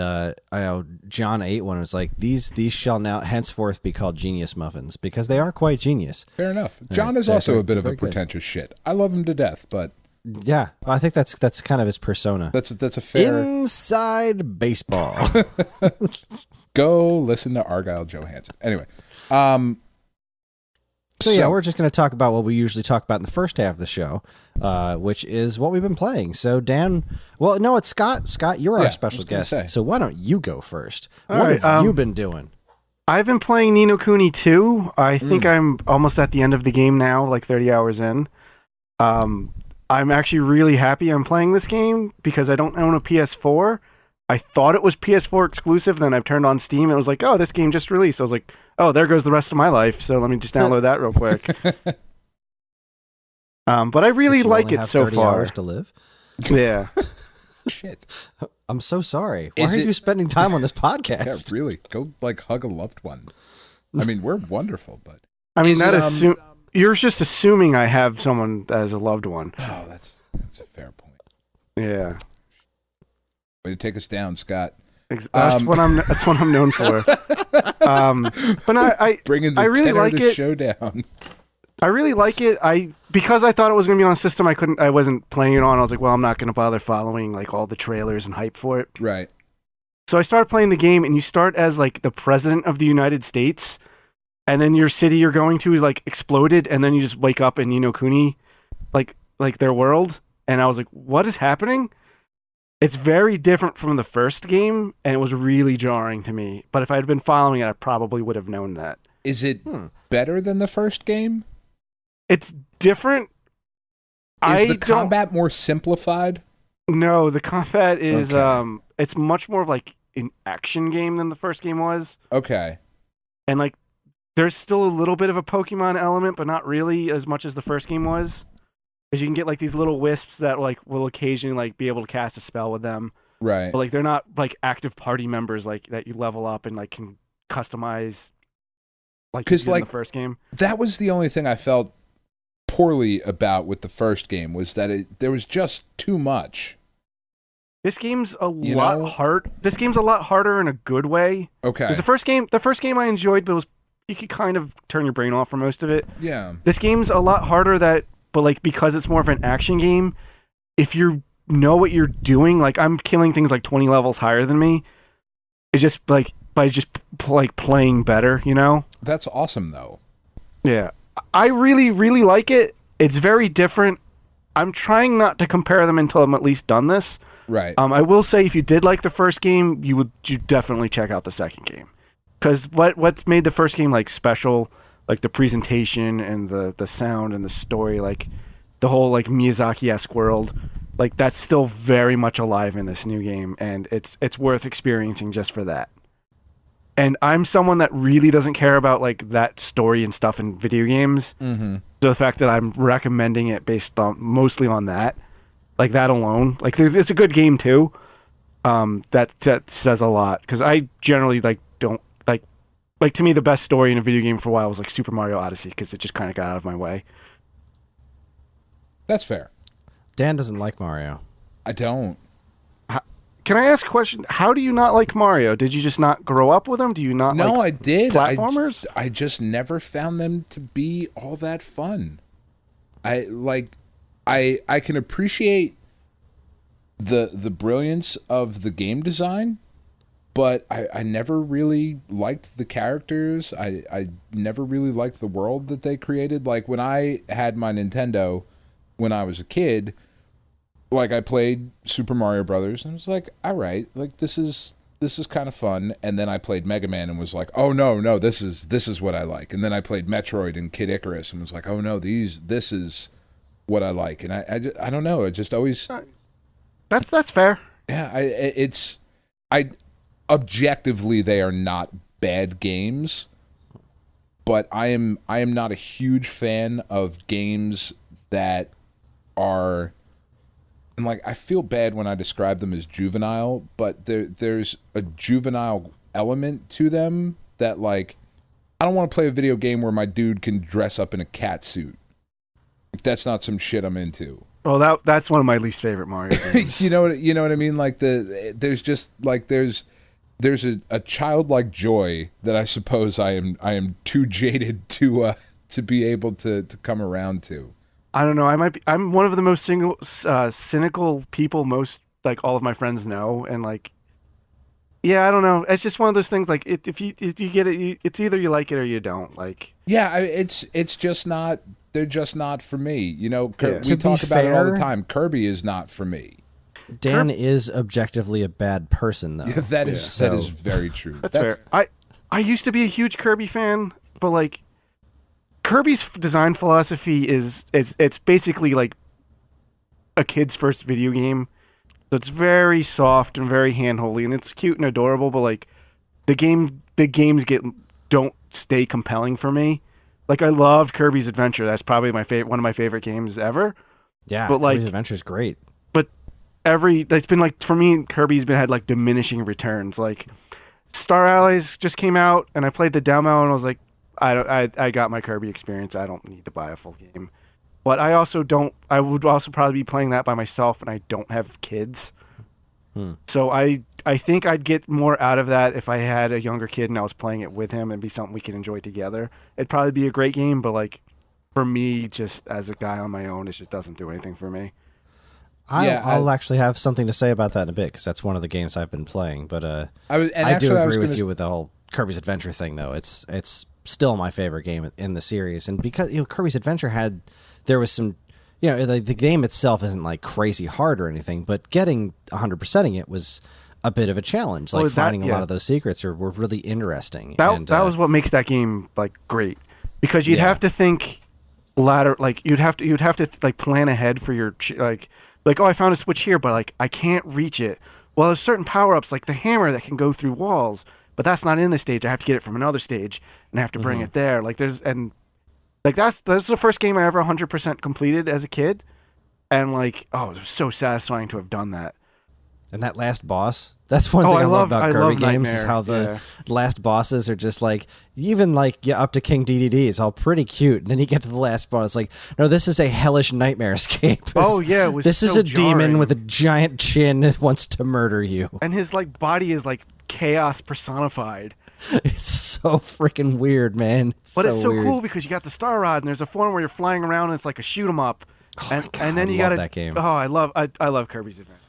John ate one and was like, these shall now henceforth be called genius muffins because they are quite genius. Fair enough. John is they're- also a bit they're of a very good. pretentious shit. I love him to death, but Yeah, I think that's kind of his persona. that's a fair. Inside baseball. Go listen to Argyle Johansson. Anyway, So yeah, we're just going to talk about what we usually talk about in the first half of the show, which is what we've been playing. So Dan, well, no, it's Scott. Scott, you're Yeah, our I special was gonna guest. say. So why don't you go first? All What right, have you been doing? I've been playing Ni no Kuni 2. I think I'm almost at the end of the game now, like 30 hours in. I'm actually really happy I'm playing this game because I don't own a PS4. I thought it was PS4 exclusive, then I've turned on Steam and it was like, oh, this game just released. I was like, oh, there goes the rest of my life, so let me just download that real quick. But I really But you like only it have so 30 far. hours to live. Yeah. shit. I'm so sorry. Why Is are it- you spending time on this Yeah, podcast? really. Go hug a loved one. I mean, we're wonderful, but I mean, Is that it, you're just assuming I have someone as a loved one. oh, that's a fair point. Yeah. Way to take us down, Scott. That's what I'm known for. But I Bringing the I really tenor like of the it. show down. I really like it. Because I thought it was going to be on a system I wasn't playing it on. I was like, well, I'm not going to bother following like all the trailers and hype for it. Right. So I started playing the game, and you start as like the president of the United States, and then your city you're going to is like exploded, and then you just wake up in Ni no Kuni, like their world, and I was like, what is happening? It's very different from the first game, and it was really jarring to me. But if I had been following it, I probably would have known that. Is it better than the first game? It's different. Is the combat more simplified? No, the combat is Okay. it's much more of like an action game than the first game was. Okay. And like there's still a little bit of a Pokemon element, but not really as much as the first game was. Because you can get like these little wisps that like will occasionally like be able to cast a spell with them. Right. But like they're not like active party members like that you level up and like can customize like you 'Cause, did in like, the first game. That was the only thing I felt poorly about with the first game was that there was just too much. This game's a You lot know? hard. This game's a lot harder in a good way. Okay. Because the first game I enjoyed, but you could kind of turn your brain off for most of it. Yeah. This game's a lot harder but like because it's more of an action game, if you know what you're doing, like I'm killing things like 20 levels higher than me. It's just like by just like playing better, you know? That's awesome though. Yeah. I really, really like it. It's very different. I'm trying not to compare them until I'm at least done this. Right. I will say if you did like the first game, you definitely check out the second game. Because what's made the first game like special, like the presentation and the sound and the story, like the whole like Miyazaki-esque world, like that's still very much alive in this new game, and it's worth experiencing just for that. And I'm someone that really doesn't care about like that story and stuff in video games. Mm-hmm. So the fact that I'm recommending it based on mostly on that, like that alone, like it's a good game too. That says a lot because I generally like don't like to me the best story in a video game for a while was like Super Mario Odyssey because it just kind of got out of my way. That's fair. Dan doesn't like Mario. I don't. Can I ask a question? How do you not like Mario? Did you just not grow up with him? Do you not No, like I did. platformers? I just never found them to be all that fun. I can appreciate the brilliance of the game design, but I never really liked the characters. I never really liked the world that they created. Like when I had my Nintendo when I was a kid, like I played Super Mario Brothers and I was like, all right, like this is kind of fun. And then I played Mega Man and was like, oh no, this is what I like. And then I played Metroid and Kid Icarus and was like, oh no, this is what I like. And I don't know, it just always That's fair. yeah, objectively they are not bad games, but I am not a huge fan of games that are, and like I feel bad when I describe them as juvenile, but there's a juvenile element to them that, like, I don't want to play a video game where my dude can dress up in a cat suit. Like, that's not some shit I'm into. Well, that's one of my least favorite Mario games. You know what I mean? Like there's just like there's a childlike joy that I suppose I am too jaded to be able to come around to. I don't know. I'm one of the most cynical people most, like, all of my friends know, and like, yeah, I don't know. It's just one of those things. Like, if you get it, it's either you like it or you don't. Like, yeah, it's just not. They're just not for me. You know, Yeah. we talk about it all the time. Kirby is not for me. Dan is objectively a bad person, though. Yeah, that is very true. That's fair. I used to be a huge Kirby fan, but like, Kirby's design philosophy is it's basically like a kid's first video game. So it's very soft and very hand-holdy, and it's cute and adorable. But like, the games don't stay compelling for me. Like, I loved Kirby's Adventure. That's probably one of my favorite games ever. Yeah, but like, Kirby's Adventure's great. But it's been like, for me, Kirby's had like diminishing returns. Like, Star Allies just came out, and I played the demo, and I was like, I got my Kirby experience. I don't need to buy a full game. But I would also probably be playing that by myself, and I don't have kids. So I think I'd get more out of that if I had a younger kid and I was playing it with him and be something we could enjoy together. It'd probably be a great game, but like, for me, just as a guy on my own, it just doesn't do anything for me. I'll actually have something to say about that in a bit, because that's one of the games I've been playing. But I do agree with you with the whole Kirby's Adventure thing, though. It's still my favorite game in the series, and because Kirby's Adventure there was some. The game itself isn't like crazy hard or anything, but getting 100%ing it was a bit of a challenge. Like, finding a lot of those secrets were really interesting. That was what makes that game like great, because you'd have to think ladder, like you'd have to like plan ahead for your like oh, I found a switch here, but like I can't reach it. Well, there's certain power-ups like the hammer that can go through walls, but that's not in the stage. I have to get it from another stage and I have to bring it there. Like that's the first game I ever 100% completed as a kid, and like, oh, it was so satisfying to have done that. And that last boss, that's one thing I love about Kirby games, is how the last bosses are just like, even like up to King DDD, it's all pretty cute. And then you get to the last boss, it's like, no, this is a hellish nightmare escape. This is a demon with a giant chin that wants to murder you. And his like body is like chaos personified. It's so freaking weird, man. It's so weird. Cool because you got the Star Rod, and there's a form where you're flying around, and it's like a shoot 'em up. And then you got that game. Oh, I love Kirby's Adventure.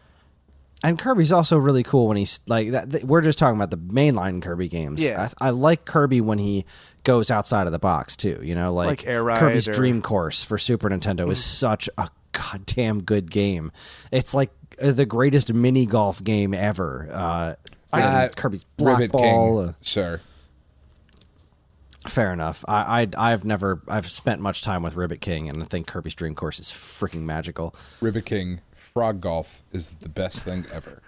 And Kirby's also really cool when he's like that. We're just talking about the mainline Kirby games. Yeah, I like Kirby when he goes outside of the box too. Like Air Ride Kirby's Dream Course for Super Nintendo is such a goddamn good game. It's like the greatest mini golf game ever. Kirby's Block Ribbit Ball, King, sir. Fair enough. I've spent much time with Ribbit King, and I think Kirby's Dream Course is freaking magical. Ribbit King, Frog Golf is the best thing ever.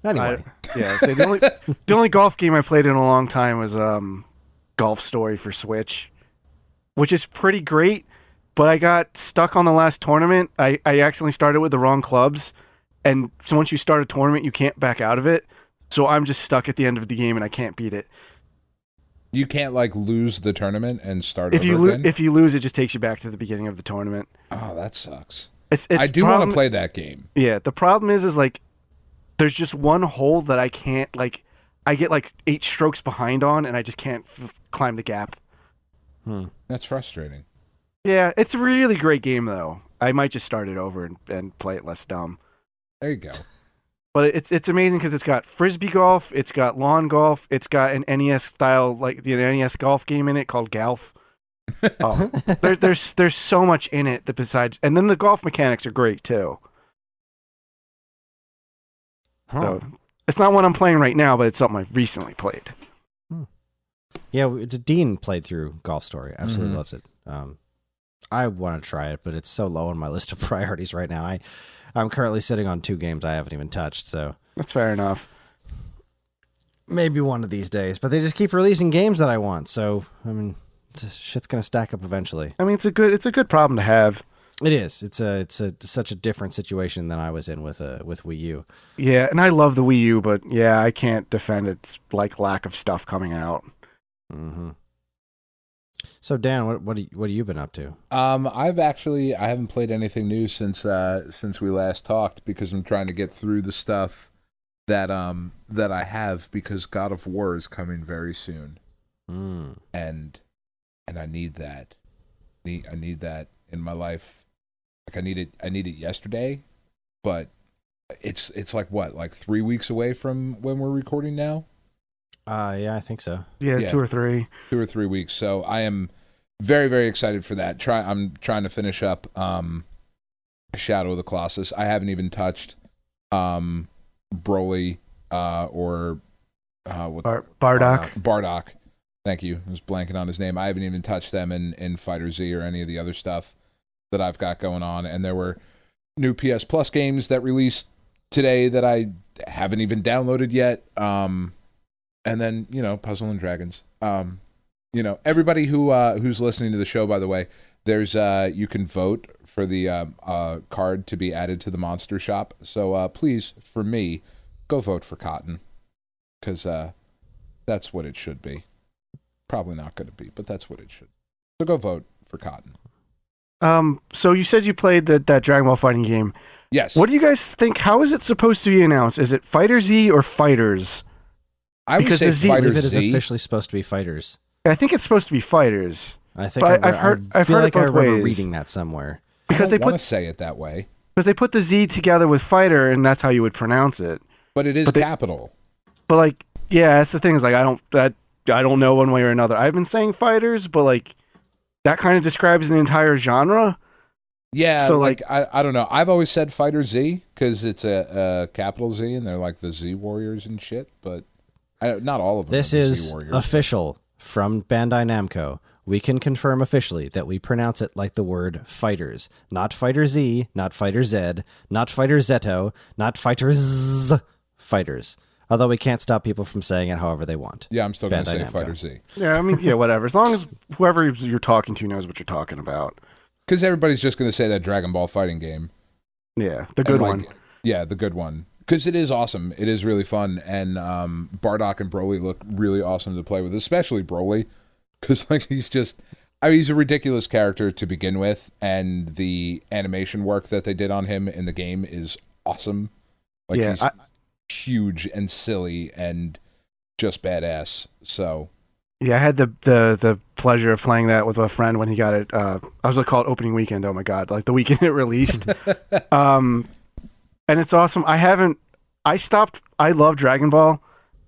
Anyway, so the only golf game I played in a long time was Golf Story for Switch, which is pretty great. But I got stuck on the last tournament. I accidentally started with the wrong clubs. And so once you start a tournament, you can't back out of it. So I'm just stuck at the end of the game, and I can't beat it. You can't like lose the tournament and start if over again? If you lose, it just takes you back to the beginning of the tournament. Oh, that sucks. I do want to play that game. Yeah, the problem is like there's just one hole that I can't, like, I get like 8 strokes behind on, and I just can't climb the gap. That's frustrating. Yeah, it's a really great game though. I might just start it over and play it less dumb. There you go. But it's amazing because it's got frisbee golf, it's got lawn golf, it's got an NES style, like the NES golf game in it called Golf. Oh, there's so much in it that besides, and then the golf mechanics are great too. So it's not one I'm playing right now, but it's something I've recently played. Yeah, Dean played through Golf Story. Absolutely loves it. I want to try it, but it's so low on my list of priorities right now. I'm currently sitting on 2 games I haven't even touched, so that's fair enough. Maybe one of these days, but they just keep releasing games that I want. So I mean, shit's gonna stack up eventually. I mean, it's a good problem to have. It is. It's such a different situation than I was in with Wii U. Yeah, and I love the Wii U, but yeah, I can't defend its like lack of stuff coming out. Mm-hmm. So Dan, what have you been up to? I haven't played anything new since we last talked because I'm trying to get through the stuff that I have because God of War is coming very soon. And I need that. I need that in my life. Like I need it yesterday, but it's like what, like 3 weeks away from when we're recording now? Yeah, I think so. Yeah, 2 or 3. 2 or 3 weeks. So I am very, very excited for that. I'm trying to finish up Shadow of the Colossus. I haven't even touched Broly or Bardock. Bardock. Thank you. I was blanking on his name. I haven't even touched them in Fighter Z or any of the other stuff that I've got going on. And there were new PS Plus games that released today that I haven't even downloaded yet. And then, Puzzle and Dragons. Everybody who's listening to the show, by the way, there's you can vote for the card to be added to the Monster Shop. So please, for me, go vote for Cotton, because that's what it should be. Probably not going to be, but that's what it should. So go vote for Cotton. So you said you played that Dragon Ball fighting game. Yes. What do you guys think? How is it supposed to be announced? Is it Fighter Z or Fighters? I would say I Fighter believe it is Z. officially supposed to be Fighters. I think it's supposed to be Fighters. I think But I I've heard I it both remember ways. reading that somewhere. Because I they don't want put to say it that way, the Z together with Fighter, and that's how you would pronounce it. but it is But they- capital. But like, yeah, that's the thing. Is like I don't know one way or another. I've been saying Fighters, but like that kind of describes the entire genre. Yeah, So, like I don't know. I've always said Fighter Z because it's a capital Z, and they're like the Z Warriors and shit. But not all of them. This are the is Z Warriors. official from Bandai Namco. We can confirm officially that we pronounce it like the word fighters. Not Fighter Z, not Fighter Z, not Fighter Zeto, not Fighters, fighters. Although we can't stop people from saying it however they want. Yeah, I'm still going to Bandai say Namco. Fighter Z Yeah, I mean, yeah, whatever. As long as whoever you're talking to knows what you're talking about. because everybody's just going to say that Dragon Ball fighting game. Yeah, the good And, like, one. Yeah, the good one. Because it is awesome. It is really fun. And Bardock and Broly look really awesome to play with, especially Broly. Because like he's a ridiculous character to begin with. And the animation work that they did on him in the game is awesome. Like Yeah, he's huge and silly and just badass. So Yeah, I had the pleasure of playing that with a friend when he got it. I was going to call it opening weekend. Oh my god, like the weekend it released. And it's awesome. I stopped. I love Dragon Ball,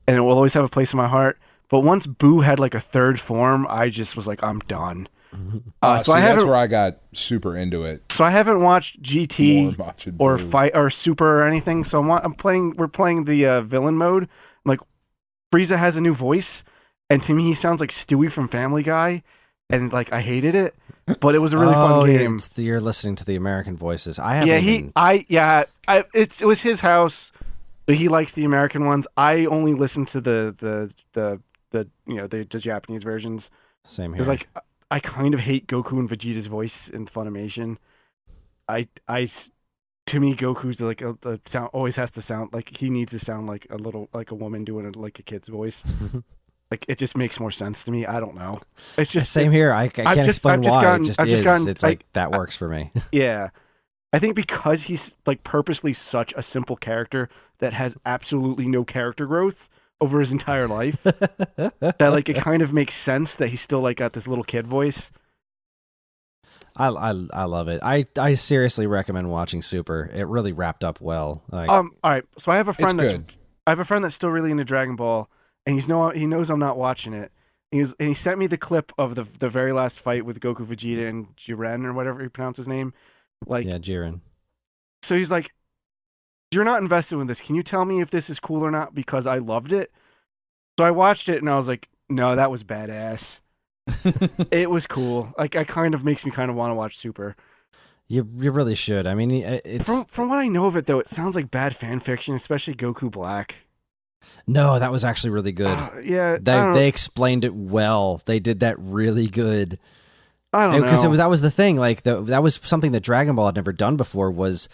and it will always have a place in my heart. But once Boo had like a third form, I just was like, I'm done. So I that's haven't. where I got super into it. So I haven't watched More GT watching or Boo. Fight or Super or anything. So I'm playing. We're playing the villain mode. Like Frieza has a new voice, and to me he sounds like Stewie from Family Guy, and like I hated it. But it was a really fun game. You're listening to the American voices. I haven't Yeah, even... it was his house, but he likes the American ones. I only listen to the Japanese versions Same here. because like I kind of hate Goku and Vegeta's voice in Funimation. To me, Goku's like the sound always has to sound like he needs to sound like a woman doing like a kid's voice. Like it just makes more sense to me. I don't know. It's just Same here. I can't explain why. It just is. It's like that works for me. Yeah. I think because he's like purposely such a simple character that has absolutely no character growth over his entire life that like it kind of makes sense that he's still like got this little kid voice. I love it. I seriously recommend watching Super. It really wrapped up well. Like, All right. So I have a friend It's good. that's still really into Dragon Ball, and he knows I'm not watching it. And he sent me the clip of the very last fight with Goku, Vegeta, and Jiren or whatever you pronounce his name. Like, yeah, Jiren. so he's like, "You're not invested in this. Can you tell me if this is cool or not?" Because I loved it. So I watched it and I was like, "No, that was badass." It was cool. Like, it kind of makes me kind of want to watch Super. You really should. I mean, it's From what I know of it, though, it sounds like bad fan fiction, especially Goku Black. No, that was actually really good. Yeah, They explained it well. They did that really good. I don't know. Because that was the thing. Like that was something that Dragon Ball had never done before. Was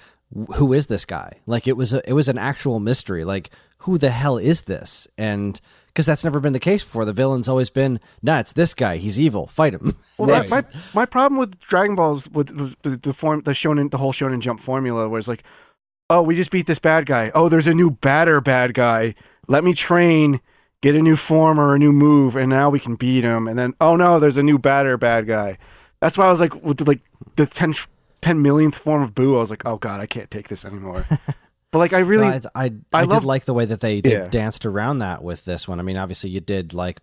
who is this guy? Like it was an actual mystery. Like who the hell is this? And because that's never been the case before. The villain's always been, nah, it's this guy. He's evil. Fight him. Well, Right. my problem with Dragon Balls with the whole Shonen Jump formula was like, oh, we just beat this bad guy. Oh, there's a new bad guy. Let me train, get a new form or a new move, and now we can beat him. And then, oh no, there's a new bad guy. That's why I was like, with the 10 millionth form of Boo, I was like, oh god, I can't take this anymore. But like, I really, I did like the way that they danced around that with this one. I mean, obviously you did like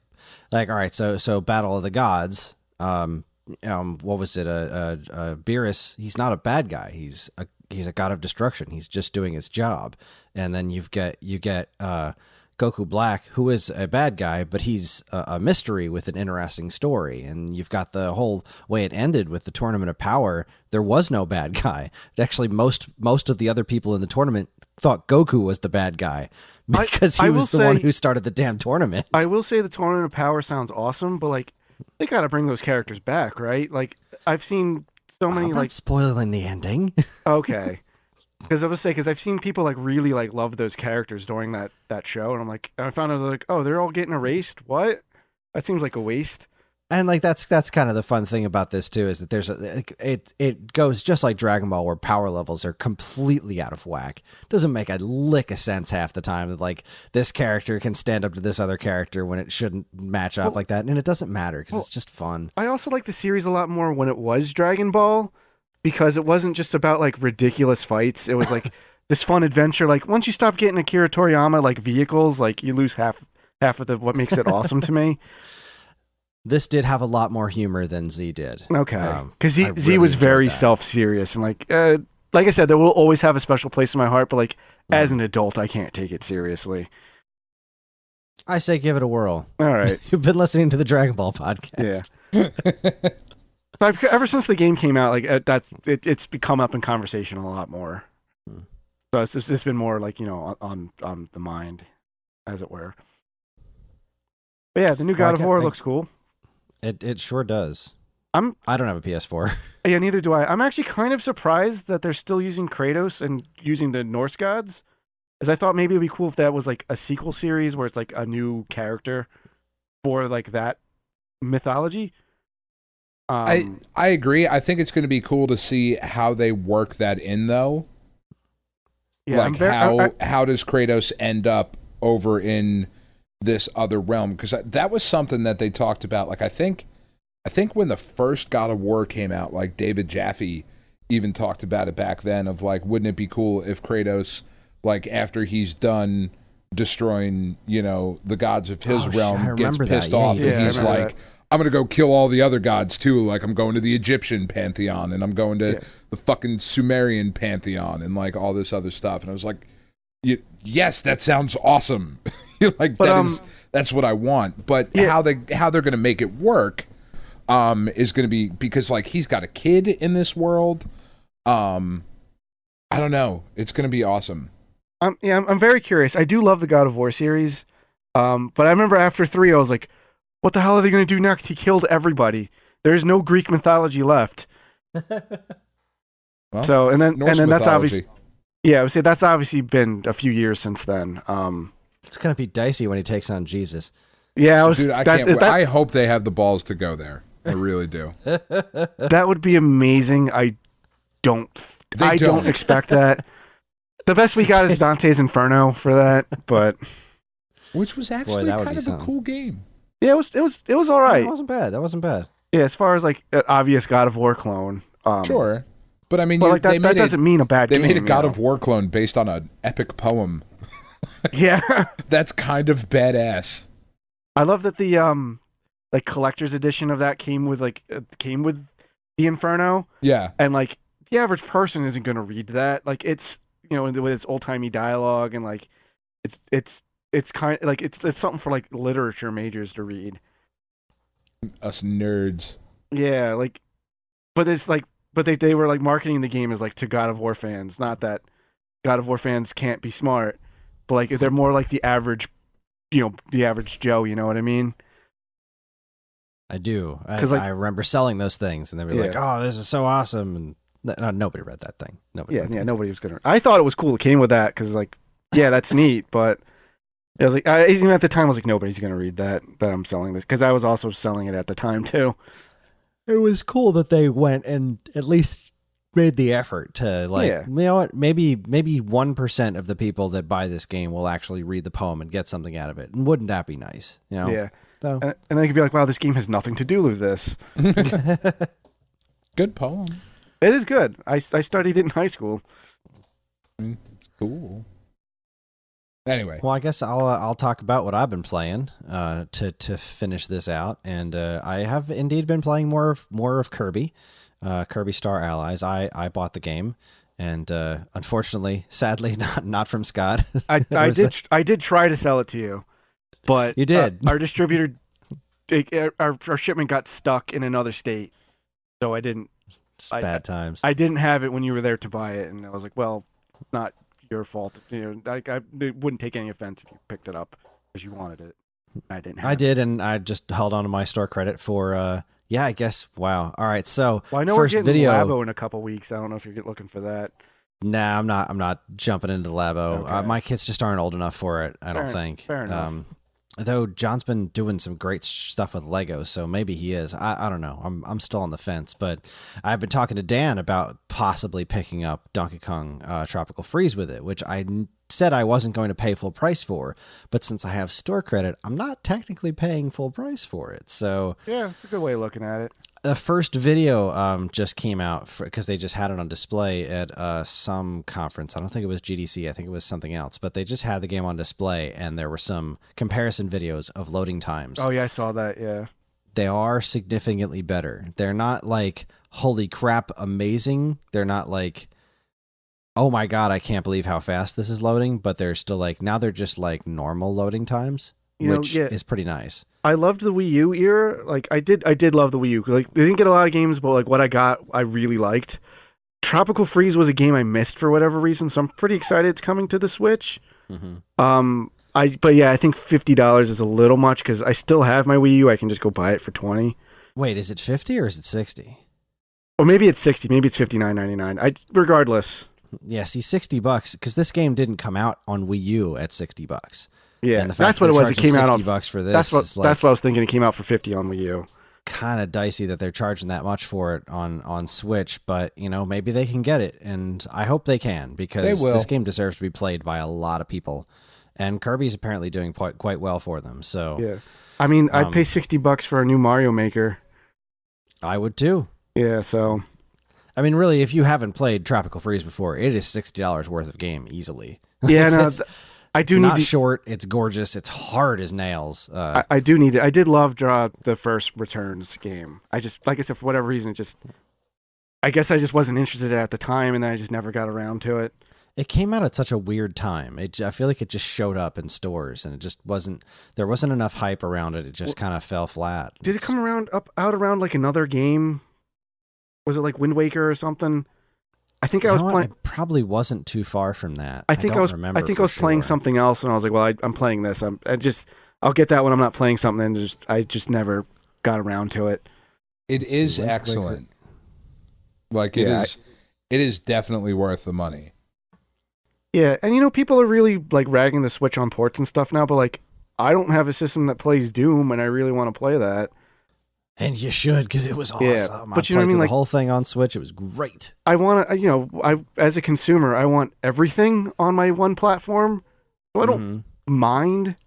all right, so Battle of the Gods. What was it? Beerus. He's not a bad guy. He's a god of destruction. He's just doing his job. And then you get Goku Black, who is a bad guy, but he's a mystery with an interesting story. And you've got the whole way it ended with the Tournament of Power. There was no bad guy. Actually, most of the other people in the tournament thought Goku was the bad guy because he was the one who started the damn tournament. I will say the Tournament of Power sounds awesome, but like, they gotta bring those characters back, right? Like, I've seen so many I'm not spoiling the ending. Okay. Because I've seen people like really like love those characters during that show, and I'm like, and I found out like, oh, they're all getting erased. What? That seems like a waste. And like that's kind of the fun thing about this too, is that there's it goes just like Dragon Ball, where power levels are completely out of whack. Doesn't make a lick of sense half the time that like this character can stand up to this other character when it shouldn't match up like that, and it doesn't matter because it's just fun. I also like the series a lot more when it was Dragon Ball, because it wasn't just about like ridiculous fights. It was like this fun adventure. Like once you stop getting Akira Toriyama like vehicles, like you lose half of what makes it awesome to me. This did have a lot more humor than Z did. Okay, because Z really was very enjoyed that. self-serious, and like I said, that will always have a special place in my heart. But like as an adult, I can't take it seriously. I say give it a whirl. All right, You've been listening to the Dragon Ball podcast. Yeah. Ever since the game came out, like it's become up in conversation a lot more. So it's been more like, you know, on the mind, as it were. But yeah, the new God of War looks cool. It sure does. I don't have a PS4. Yeah, neither do I. I'm actually kind of surprised that they're still using Kratos and using the Norse gods, as I thought maybe it'd be cool if that was like a sequel series where it's like a new character for like that mythology. I agree. I think it's going to be cool to see how they work that in, though. Yeah, like how does Kratos end up over in this other realm? Because that was something that they talked about. Like I think when the first God of War came out, like David Jaffe even talked about it back then. Of like, wouldn't it be cool if Kratos, like after he's done destroying, you know, the gods of his realm, gets pissed off and he's like, I'm going to go kill all the other gods too. Like I'm going to the Egyptian pantheon and I'm going to the fucking Sumerian pantheon and like all this other stuff. And I was like, yes, that sounds awesome. Like that's what I want. But how they're going to make it work is going to be, because like he's got a kid in this world. I don't know. It's going to be awesome. I'm very curious. I do love the God of War series. But I remember after 3, I was like, what the hell are they going to do next? He killed everybody. There's no Greek mythology left. Well, so and then that's obviously, I would say that's obviously been a few years since then. It's gonna be dicey when he takes on Jesus. Yeah, dude, I can't. I hope they have the balls to go there. I really do. That would be amazing. I don't expect that. The best we got is Dante's Inferno for that, but which was actually kind of a cool game. Yeah, it was all right. That wasn't bad. Yeah, as far as like an obvious God of War clone. Sure. But I mean, that doesn't mean a bad game. They made a God of War clone based on an epic poem. Yeah. That's kind of badass. I love that the like collector's edition of that came with the Inferno. Yeah. And like the average person isn't going to read that. Like it's, you know, with its old-timey dialogue and like it's kind of like it's something for like literature majors to read. Us nerds. Yeah, like but they were like marketing the game as like to God of War fans, not that God of War fans can't be smart, but like they're more like the average the average Joe. You know what I mean? I do. 'Cause, like- I remember selling those things, and they were like, "Oh, this is so awesome!" And nobody read that thing. Nobody. read that thing. Nobody was gonna. I thought it was cool. It came with that because like, yeah, that's neat. But it was like, even at the time, I was like, nobody's gonna read that I'm selling this because I was also selling it at the time too. It was cool that they went and at least made the effort to you know what, maybe 1% of the people that buy this game will actually read the poem and get something out of it. And wouldn't that be nice? You know? Yeah. So. And then you could be like, wow, this game has nothing to do with this. Good poem. It is good. I studied it in high school. It's cool. Anyway, Well, I guess I'll talk about what I've been playing to finish this out, and I have indeed been playing more of Kirby, Kirby Star Allies. I bought the game, and unfortunately, sadly, not from Scott. I did try to sell it to you, but You did. Our distributor, our shipment got stuck in another state, so I didn't. Just bad times. I didn't have it when you were there to buy it, and I was like, well, not your fault. I wouldn't take any offense if you picked it up because you wanted it. I didn't. I did, and I just held on to my store credit for. I guess. Wow. All right. So Well, I know first we're getting video. Labo in a couple weeks. I don't know if you're looking for that. Nah, I'm not jumping into Labo. Okay. My kids just aren't old enough for it. I don't think. Fair enough. Though John's been doing some great stuff with Legos, so maybe he is. I don't know. I'm still on the fence, but I've been talking to Dan about possibly picking up Donkey Kong Tropical Freeze with it, which I said I wasn't going to pay full price for. But since I have store credit, I'm not technically paying full price for it. So Yeah, it's a good way of looking at it. the first video just came out because they just had it on display at some conference. I don't think it was GDC. I think it was something else. But they just had the game on display, and there were some comparison videos of loading times. Oh yeah, I saw that. Yeah. They are significantly better. They're not like, holy crap, amazing. They're not like, oh my God, I can't believe how fast this is loading. But they're still like, now they're just like normal loading times, which is pretty nice. I loved the Wii U era. Like I did love the Wii U. Like they didn't get a lot of games, but like what I got, I really liked. Tropical Freeze was a game I missed for whatever reason, so I'm pretty excited it's coming to the Switch. Mm-hmm. But yeah, I think $50 is a little much because I still have my Wii U. I can just go buy it for $20, Wait, is it 50 or is it 60? or maybe it's $60. Maybe it's $59.99. Regardless. Yeah, see, $60 because this game didn't come out on Wii U at $60. Yeah, And the fact that's what that it was. they're It came out charging on. $60 for this. That's is what I was thinking. It came out for $50 on Wii U. Kind of dicey that they're charging that much for it on Switch, but maybe they can get it, and I hope they can because They will. this game deserves to be played by a lot of people, and Kirby's apparently doing quite well for them. So Yeah, I mean, I'd pay $60 for a new Mario Maker. I would too. Yeah, so I mean, really, if you haven't played Tropical Freeze before, it is $60 worth of game easily. yeah, no, It's I do it's need not to. short. It's gorgeous. It's hard as nails. I do need it. I did love the first Returns game. I just, like I said, for whatever reason, I guess I just wasn't interested at the time, and then I just never got around to it. It came out at such a weird time. I feel like it just showed up in stores, and it just wasn't. There wasn't enough hype around it. It just kind of fell flat. Did it come out around like another game? Was it like Wind Waker or something? I think I was playing. It probably wasn't too far from that. I think I don't was. Remember I think for I was playing sure. something else, and I was like, "Well, I'm playing this. I'll get that when I'm not playing something." And I just never got around to it. it Let's see, is Wind excellent. Like it Yeah, is. It is definitely worth the money. Yeah, and people are really like ragging the Switch on ports and stuff now, but like I don't have a system that plays Doom, and I really want to play that. And you should, because it was awesome. Yeah, but I you know what I played mean, through like- the whole thing on Switch. It was great. I want to, I as a consumer, I want everything on my one platform, so I don't mind.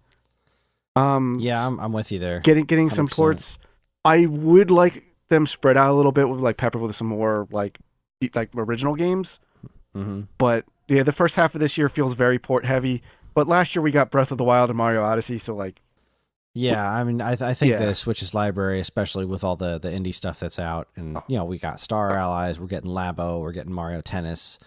Yeah, I'm with you there. Getting some 100%. ports. I would like them spread out a little bit with like pepper with some more like original games. Mm-hmm. But yeah, the first half of this year feels very port heavy. But last year we got Breath of the Wild and Mario Odyssey, so like Yeah, I mean, I think Yeah. the Switch's library, especially with all the indie stuff that's out, and we got Star Allies, we're getting Labo, we're getting Mario Tennis,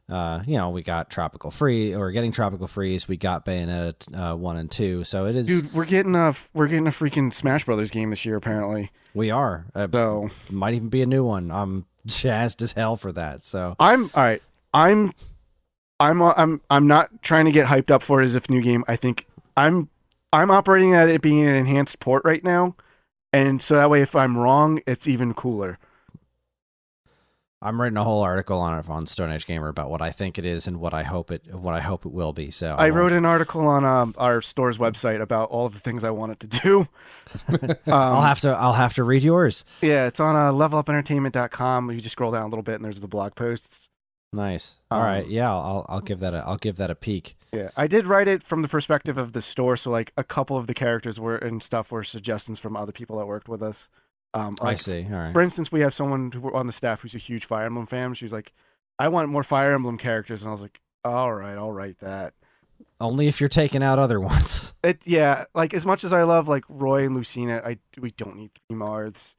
we got Tropical Freeze, or getting Tropical Freeze, we got Bayonetta 1 and 2, so it is. dude, we're getting a freaking Smash Brothers game this year apparently. We are. So Might even be a new one. I'm jazzed as hell for that. So I'm all right. I'm not trying to get hyped up for it as if new game. I think I'm I'm operating at it being an enhanced port right now, and so that way, if I'm wrong, it's even cooler. I'm writing a whole article on it on Stone Age Gamer about what I think it is and what I hope it will be. So I wrote an article on our store's website about all of the things I want it to do. I'll have to read yours. Yeah, it's on levelupentertainment.com. You just scroll down a little bit, and there's the blog posts. Nice. All right. Yeah, I'll give that a peek. Yeah, I did write it from the perspective of the store, so like a couple of the characters were suggestions from other people that worked with us. I see. All right. For instance, we have someone on the staff who's a huge Fire Emblem fan. She's like, I want more Fire Emblem characters. And I was like, all right, I'll write that. Only if you're taking out other ones. Yeah, like as much as I love like Roy and Lucina, we don't need 3 Marths.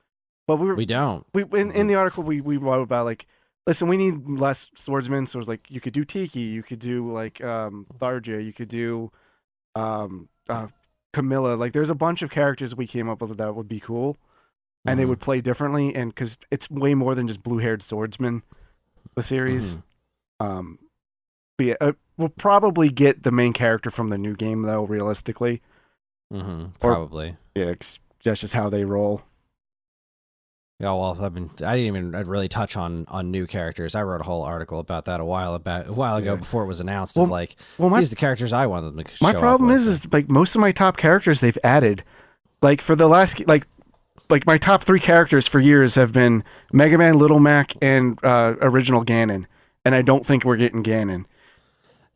But we don't. In the article we wrote about like, listen, we need less swordsmen. So it's like you could do Tiki, you could do like Tharja, you could do Camilla. Like there's a bunch of characters we came up with that would be cool. And they would play differently, and because it's way more than just blue-haired swordsman, the series. But yeah, we'll probably get the main character from the new game, though. Realistically, probably. That's just how they roll. Yeah, well, I didn't even really touch on new characters. I wrote a whole article about that a while ago before it was announced. These are the characters I wanted them to show up with. My problem is like most of my top characters they've added, like for the last like my top 3 characters for years have been Mega Man, Little Mac, and original Ganon, and I don't think we're getting Ganon.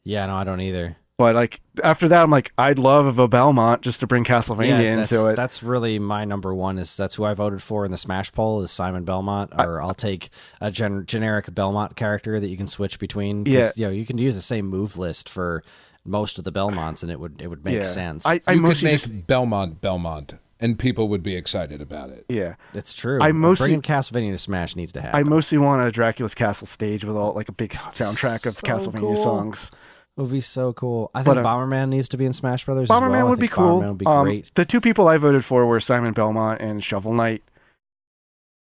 Yeah, no, I don't either. But like after that, I'm like, I'd love a Belmont just to bring Castlevania into it. That's really my number one. That's who I voted for in the Smash poll is Simon Belmont, or I'll take a generic Belmont character that you can switch between. Yeah, you can use the same move list for most of the Belmonts, and it would make sense. I mostly make Belmont. And people would be excited about it. Yeah, it's true. Bringing Castlevania to Smash needs to happen. I mostly want a Dracula's Castle stage with all like a big soundtrack of Castlevania songs. It would be so cool. I think Bomberman needs to be in Smash Brothers. Bomberman would be cool. Bomberman would be great. The 2 people I voted for were Simon Belmont and Shovel Knight.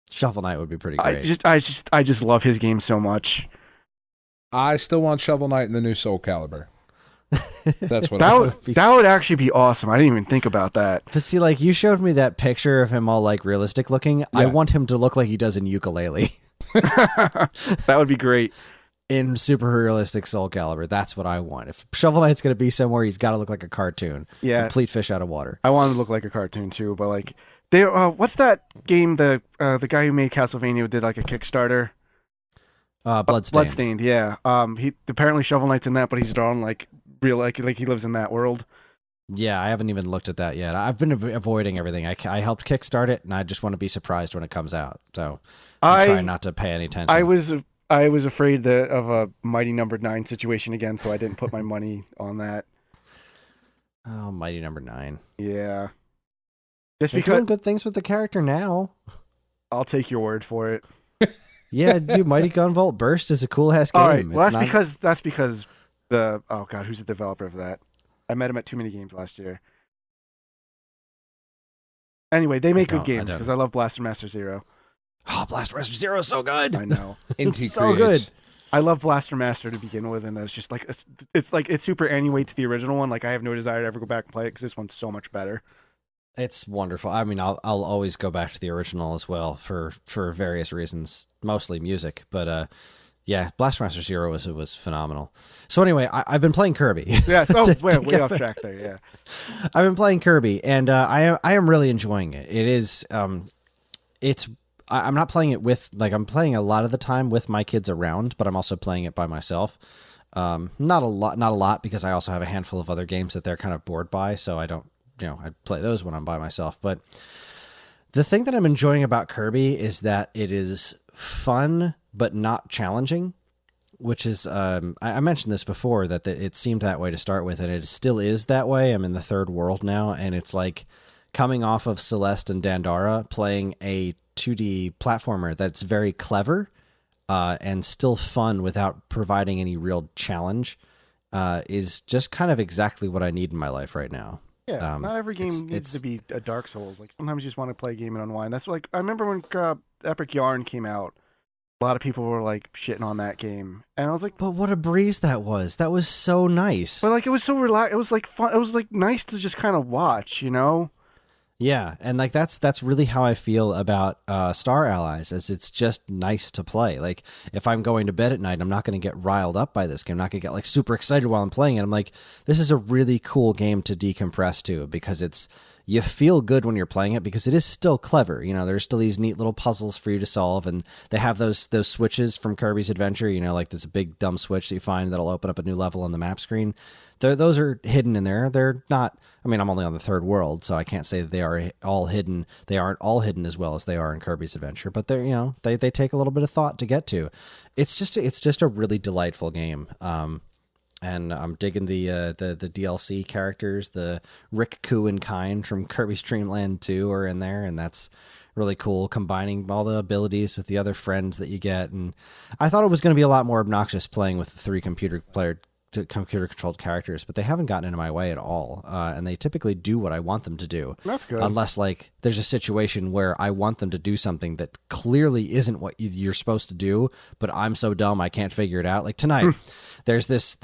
Shovel Knight would be pretty great. I just love his game so much. I still want Shovel Knight in the new Soul Calibur. That's what that would actually be awesome. I didn't even think about that. But see, like you showed me that picture of him all like realistic looking. Yeah. I want him to look like he does in Yooka-Laylee. That would be great. In super realistic Soul Calibur, that's what I want. If Shovel Knight's going to be somewhere, he's got to look like a cartoon. Yeah, complete fish out of water. I want him to look like a cartoon too. But like, what's that game? The guy who made Castlevania did like a Kickstarter. Bloodstained. Bloodstained, yeah. He apparently Shovel Knight's in that, but he's drawn like real like he lives in that world. Yeah, I haven't even looked at that yet. I've been avoiding everything. I helped kickstart it, and I just want to be surprised when it comes out. So I'm trying not to pay any attention. I was afraid of a Mighty Number 9 situation again, so I didn't put my money on that. Oh, Mighty Number 9. Yeah. Just because doing good things with the character now. I'll take your word for it. Yeah, dude, Mighty Gunvolt Burst is a cool ass game. All right, well, that's because who's the developer of that? I met him at Too Many Games last year. Anyway, they make good games because I love Blaster Master Zero. Oh, Blaster Master Zero is so good. I know. It's so good. I love Blaster Master to begin with, and it's just like it super annuates the original one. Like I have no desire to ever go back and play it because this one's so much better. It's wonderful. I mean, I'll always go back to the original as well for various reasons, mostly music. But yeah, Blaster Master Zero was phenomenal. So anyway, I've been playing Kirby. Yeah. So way off track there. Yeah. I've been playing Kirby, and I am really enjoying it. It is I'm not playing it with I'm playing a lot of the time with my kids around, but I'm also playing it by myself. Not a lot because I also have a handful of other games that they're kind of bored by, so I don't. I play those when I'm by myself. But the thing that I'm enjoying about Kirby is that it is fun, but not challenging, which is, I mentioned this before, that it seemed that way to start with, and it still is that way. I'm in the third world now, and it's like coming off of Celeste and Dandara, playing a 2D platformer that's very clever and still fun without providing any real challenge is just kind of exactly what I need in my life right now. Yeah, not every game needs to be a Dark Souls. Like sometimes you just want to play a game and unwind. That's like I remember when Epic Yarn came out. A lot of people were like shitting on that game, and I was like, But what a breeze that was. That was so nice. but like it was so relaxed. It was like fun. It was like nice to just kind of watch, you know? Yeah, and like that's really how I feel about Star Allies, is it's just nice to play. Like if I'm going to bed at night, I'm not going to get riled up by this game. I'm not going to get like super excited while I'm playing it. I'm like, this is a really cool game to decompress to, because you feel good when you're playing it, because it is still clever. You know, there's still these neat little puzzles for you to solve, and they have those switches from Kirby's Adventure. You know, like there's a big dumb switch that you find that'll open up a new level on the map screen. Those are hidden in there. They're not. I mean, I'm only on the third world, so I can't say that they are all hidden. They aren't all hidden as well as they are in Kirby's Adventure, but they're, you know, they take a little bit of thought to get to. It's just a really delightful game. And I'm digging the DLC characters. The Rick, Koo, and Kind from Kirby's Dream Land 2 are in there, and that's really cool, combining all the abilities with the other friends that you get. And I thought it was going to be a lot more obnoxious playing with the 3 computer-controlled characters, but they haven't gotten into my way at all. And they typically do what I want them to do. That's good. Unless, like, there's a situation where I want them to do something that clearly isn't what you're supposed to do, but I'm so dumb I can't figure it out. Like tonight, there's this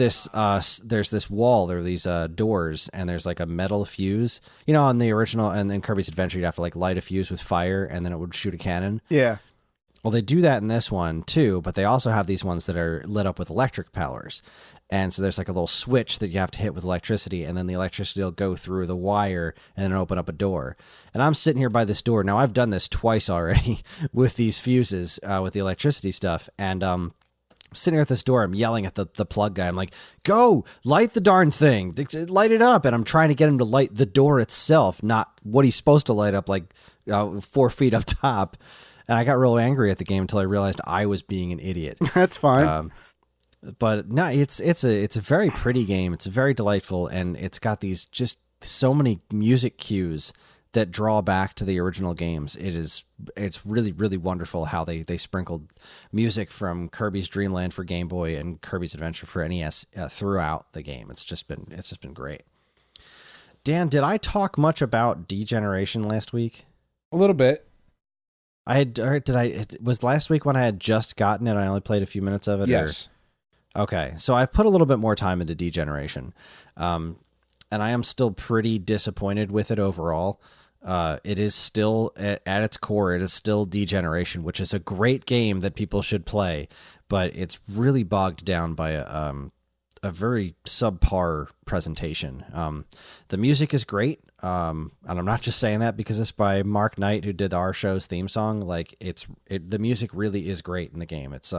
wall, there are these doors, and there's like a metal fuse. You know, on the original and in Kirby's Adventure, you'd have to like light a fuse with fire, and then it would shoot a cannon. Yeah. Well, they do that in this one too, but they also have these ones that are lit up with electric powers. And so there's like a little switch that you have to hit with electricity, and then the electricity will go through the wire and then open up a door. And I'm sitting here by this door. Now, I've done this twice already with these fuses, with the electricity stuff. And sitting at this door, I'm yelling at the plug guy. I'm like, go, light the darn thing. Light it up. And I'm trying to get him to light the door itself, not what he's supposed to light up, like 4 feet up top. And I got real angry at the game until I realized I was being an idiot. That's fine. But no, it's a very pretty game. It's very delightful, and it's got these just so many music cues that draw back to the original games. It's really, really wonderful how they sprinkled music from Kirby's Dream Land for Game Boy and Kirby's Adventure for NES throughout the game. It's just been great. Dan, did I talk much about Degeneration last week? A little bit. Was last week when I had just gotten it? I only played a few minutes of it. Yes. Okay, so I've put a little bit more time into Degeneration, and I am still pretty disappointed with it overall. It is still, at its core, it is still Degeneration, which is a great game that people should play, but it's really bogged down by a very subpar presentation. The music is great, and I'm not just saying that because it's by Mark Knight, who did our show's theme song. Like the music really is great in the game. It's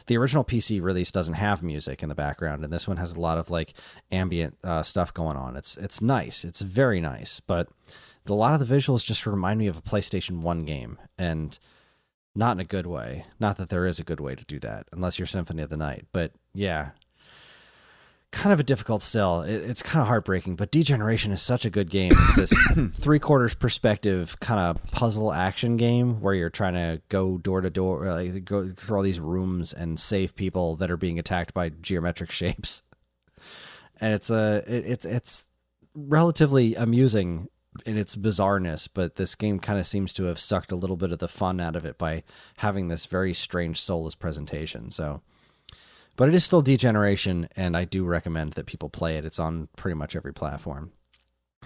the original PC release doesn't have music in the background, and this one has a lot of like ambient stuff going on. It's nice. It's very nice, but a lot of the visuals just remind me of a PlayStation 1 game, and not in a good way. Not that there is a good way to do that, unless you're Symphony of the Night. But yeah, kind of a difficult sell. It's kind of heartbreaking, but Degeneration is such a good game. It's this 3/4 perspective kind of puzzle action game where you're trying to go door to door, go through all these rooms and save people that are being attacked by geometric shapes. And it's relatively amusing in its bizarreness, but this game kind of seems to have sucked a little bit of the fun out of it by having this very strange soulless presentation. So, but it is still Degeneration, and I do recommend that people play it. It's on pretty much every platform.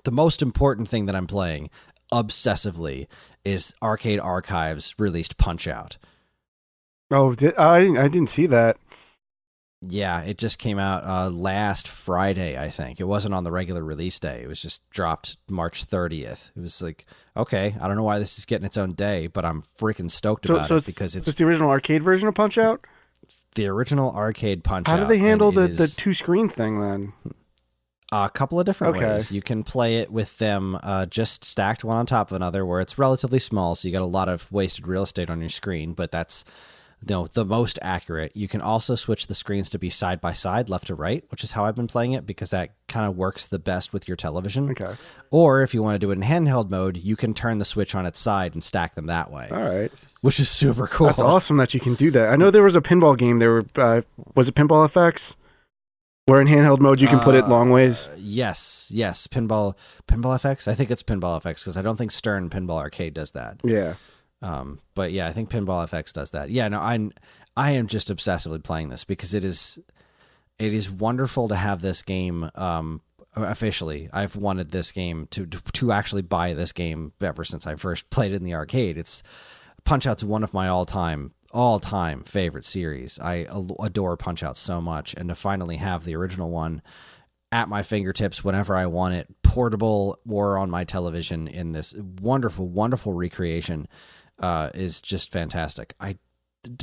The most important thing that I'm playing obsessively is Arcade Archives released Punch-Out. Oh, I didn't see that. Yeah, it just came out last Friday, I think. It wasn't on the regular release day. It was just dropped March 30th. It was like, okay, I don't know why this is getting its own day, but I'm freaking stoked about it because it's The original arcade Punch-Out. How do they handle the two-screen thing then? A couple of different ways. You can play it with them just stacked one on top of another, where it's relatively small, so you got a lot of wasted real estate on your screen, but that's the most accurate. You can also switch the screens to be side by side, left to right, which is how I've been playing it because that kind of works the best with your television. Okay. Or if you want to do it in handheld mode, you can turn the Switch on its side and stack them that way. All right. Which is super cool. That's awesome that you can do that. I know there was a pinball game. There were was it Pinball FX? Where in handheld mode you can put it long ways? Yes. Pinball FX? I think it's Pinball FX because I don't think Stern Pinball Arcade does that. Yeah. But yeah, I think Pinball FX does that. Yeah, no, I am just obsessively playing this because it is wonderful to have this game. Officially, I've wanted this game to actually buy this game ever since I first played it in the arcade. It's Punch-Out's one of my all-time favorite series. I adore Punch-Out so much, and to finally have the original one at my fingertips whenever I want it, portable or on my television in this wonderful, wonderful recreation, is just fantastic.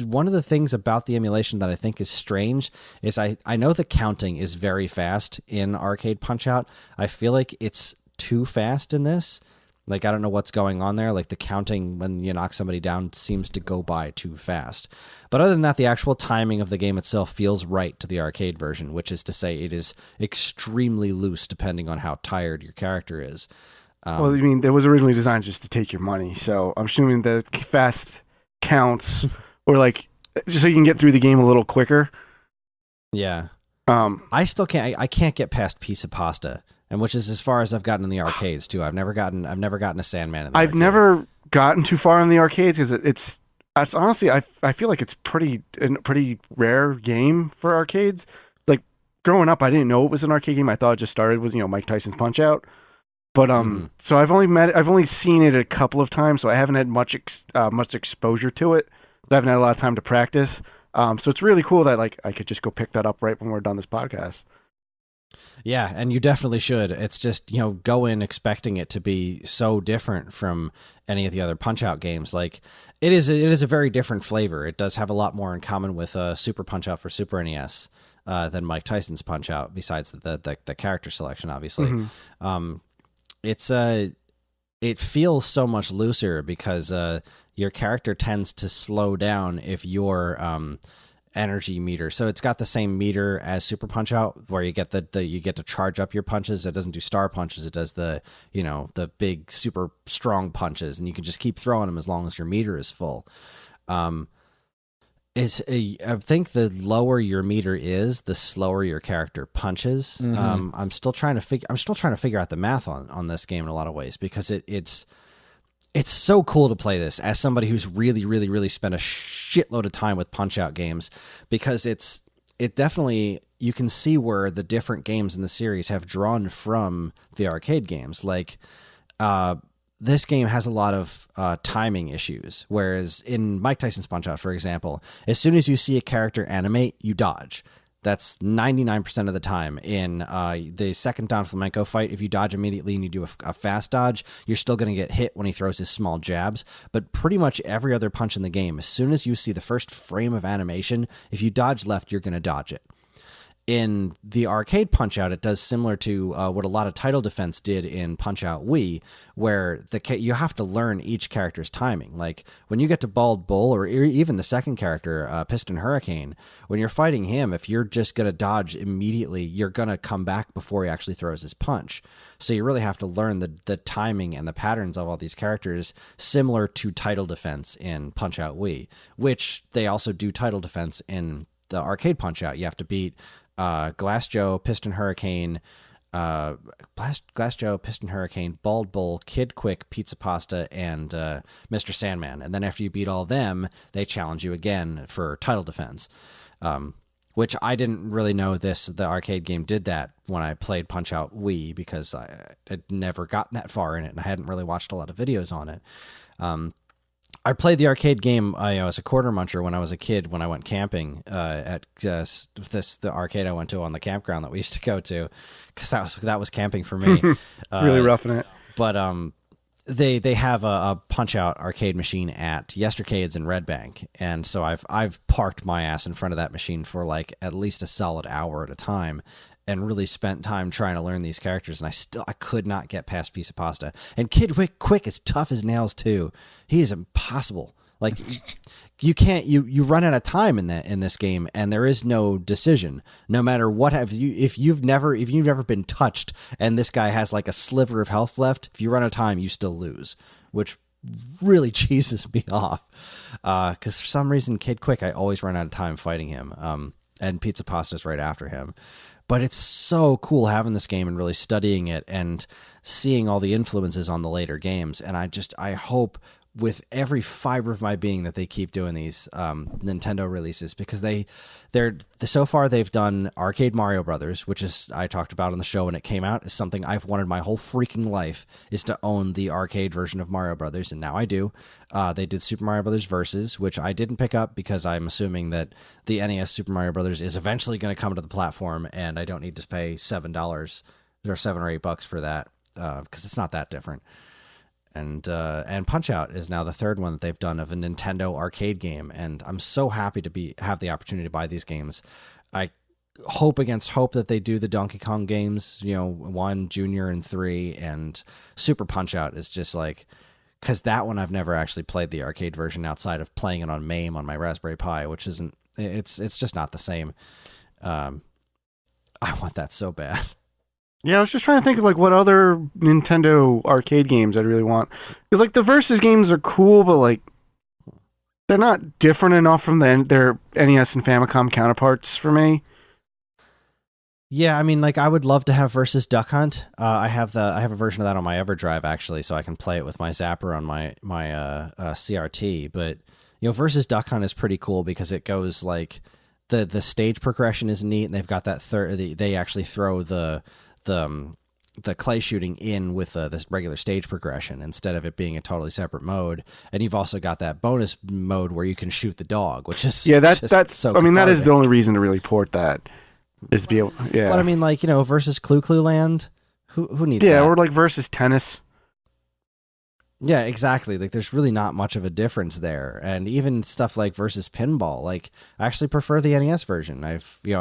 One of the things about the emulation that I think is strange is I know the counting is very fast in arcade Punch-Out. I feel like it's too fast in this. Like, I don't know what's going on there. Like, the counting when you knock somebody down seems to go by too fast. But other than that, the actual timing of the game itself feels right to the arcade version, which is to say it is extremely loose depending on how tired your character is. Well, I mean, it was originally designed just to take your money, so I'm assuming the fast counts or like just so you can get through the game a little quicker. Yeah. I still can't. I can't get past Pizza Pasta, and which is as far as I've gotten in the arcades too. I've never gotten a Sandman in the I've arcade. never gotten too far in the arcades because it's honestly I feel like it's a pretty rare game for arcades. Like growing up, I didn't know it was an arcade game. I thought it just started with Mike Tyson's Punch Out. But so I've only seen it a couple of times, so I haven't had much exposure to it. I haven't had a lot of time to practice. So it's really cool that like I could just go pick that up right when we're done this podcast. Yeah, and you definitely should. It's just, go in expecting it to be so different from any of the other Punch-Out games. Like it is a very different flavor. It does have a lot more in common with Super Punch-Out for Super NES than Mike Tyson's Punch-Out, besides the character selection, obviously. Mm-hmm. It feels so much looser because your character tends to slow down if your energy meter. So it's got the same meter as Super Punch-Out, where you get you get to charge up your punches. It doesn't do star punches. It does the big super strong punches, and you can just keep throwing them as long as your meter is full. I think the lower your meter is, the slower your character punches. Mm-hmm. I'm still trying to figure out the math on this game in a lot of ways, because it's so cool to play this as somebody who's really, really, really spent a shitload of time with Punch-Out games, because it definitely, you can see where the different games in the series have drawn from the arcade games. Like, this game has a lot of timing issues, whereas in Mike Tyson's Punch-Out, for example, as soon as you see a character animate, you dodge. That's 99% of the time. In the second Don Flamenco fight, if you dodge immediately and you do a fast dodge, you're still going to get hit when he throws his small jabs. But pretty much every other punch in the game, as soon as you see the first frame of animation, if you dodge left, you're going to dodge it. In the arcade Punch-Out, it does similar to what a lot of title defense did in Punch-Out Wii, where you have to learn each character's timing. Like, when you get to Bald Bull, or even the second character, Piston Hurricane, when you're fighting him, if you're just going to dodge immediately, you're going to come back before he actually throws his punch. So you really have to learn the timing and the patterns of all these characters, similar to title defense in Punch-Out Wii, which they also do title defense in the arcade Punch-Out. You have to beat Glass Joe, Piston Hurricane, Glass Joe, Piston Hurricane, Bald Bull, Kid Quick, Pizza Pasta, and Mr. Sandman. And then after you beat all of them, they challenge you again for title defense, which I didn't really know the arcade game did that when I played Punch-Out Wii, because I had never gotten that far in it, and I hadn't really watched a lot of videos on it. I played the arcade game as a quarter muncher when I was a kid, when I went camping at the arcade I went to on the campground that we used to go to, because that was camping for me. Really roughing it. But they have a Punch-Out arcade machine at Yestercades in Red Bank, and so I've parked my ass in front of that machine for like at least a solid hour at a time, and really spent time trying to learn these characters, and I could not get past Pizza Pasta. And Kid Quick is tough as nails too. He is impossible. Like, you can't, you run out of time in this game, and there is no decision. No matter what if you've never been touched and this guy has like a sliver of health left, if you run out of time, you still lose, which really cheeses me off. Because for some reason, Kid Quick, I always run out of time fighting him. And Pizza Pasta's right after him. But it's so cool having this game and really studying it and seeing all the influences on the later games. And I hope with every fiber of my being that they keep doing these Nintendo releases, because they're so far they've done Arcade Mario Brothers, which is, I talked about on the show when it came out, is something I've wanted my whole freaking life, is to own the arcade version of Mario Brothers, and now I do. They did Super Mario Brothers Versus, which I didn't pick up because I'm assuming that the NES Super Mario Brothers is eventually going to come to the platform, and I don't need to pay $7 or $7 or $8 for that, because it's not that different. And Punch-Out is now the third one that they've done of a Nintendo arcade game, and I'm so happy to have the opportunity to buy these games. I hope against hope that they do the Donkey Kong games, 1, Junior, and 3, and Super Punch-Out is just like, because that one I've never actually played the arcade version outside of playing it on MAME on my Raspberry Pi, which isn't, it's just not the same. I want that so bad. Yeah, I was just trying to think of like what other Nintendo arcade games I'd really want. Because like the Versus games are cool, but like they're not different enough from their NES and Famicom counterparts for me. Yeah, I mean, like I would love to have Versus Duck Hunt. I have a version of that on my EverDrive actually, so I can play it with my Zapper on my CRT. But Versus Duck Hunt is pretty cool because it goes like the stage progression is neat, and they've got that they actually throw the clay shooting in with this regular stage progression instead of it being a totally separate mode. And you've also got that bonus mode where you can shoot the dog, which is that's so. I mean, that is the only reason to really port that is to be able. Yeah, but I mean, like versus Clue Land, who needs that? Yeah, or like versus tennis. Yeah, exactly. Like, there's really not much of a difference there, and even stuff like Versus Pinball. Like, I actually prefer the NES version. I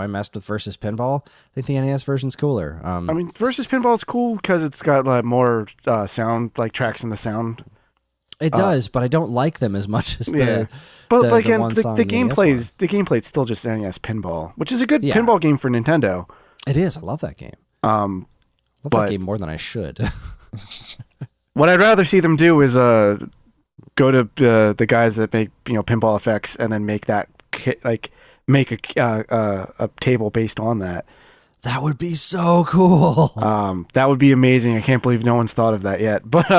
messed with Versus Pinball. I think the NES version's cooler. I mean, Versus Pinball is cool because it's got like more sound, like tracks in the sound. It does, but I don't like them as much as the. But the, like the, one song the in gameplay's still just NES Pinball, which is a good pinball game for Nintendo. It is. I love that game. I love that game more than I should. What I'd rather see them do is go to the guys that make pinball effects and then make that make a table based on that. That would be so cool. That would be amazing. I can't believe no one's thought of that yet. But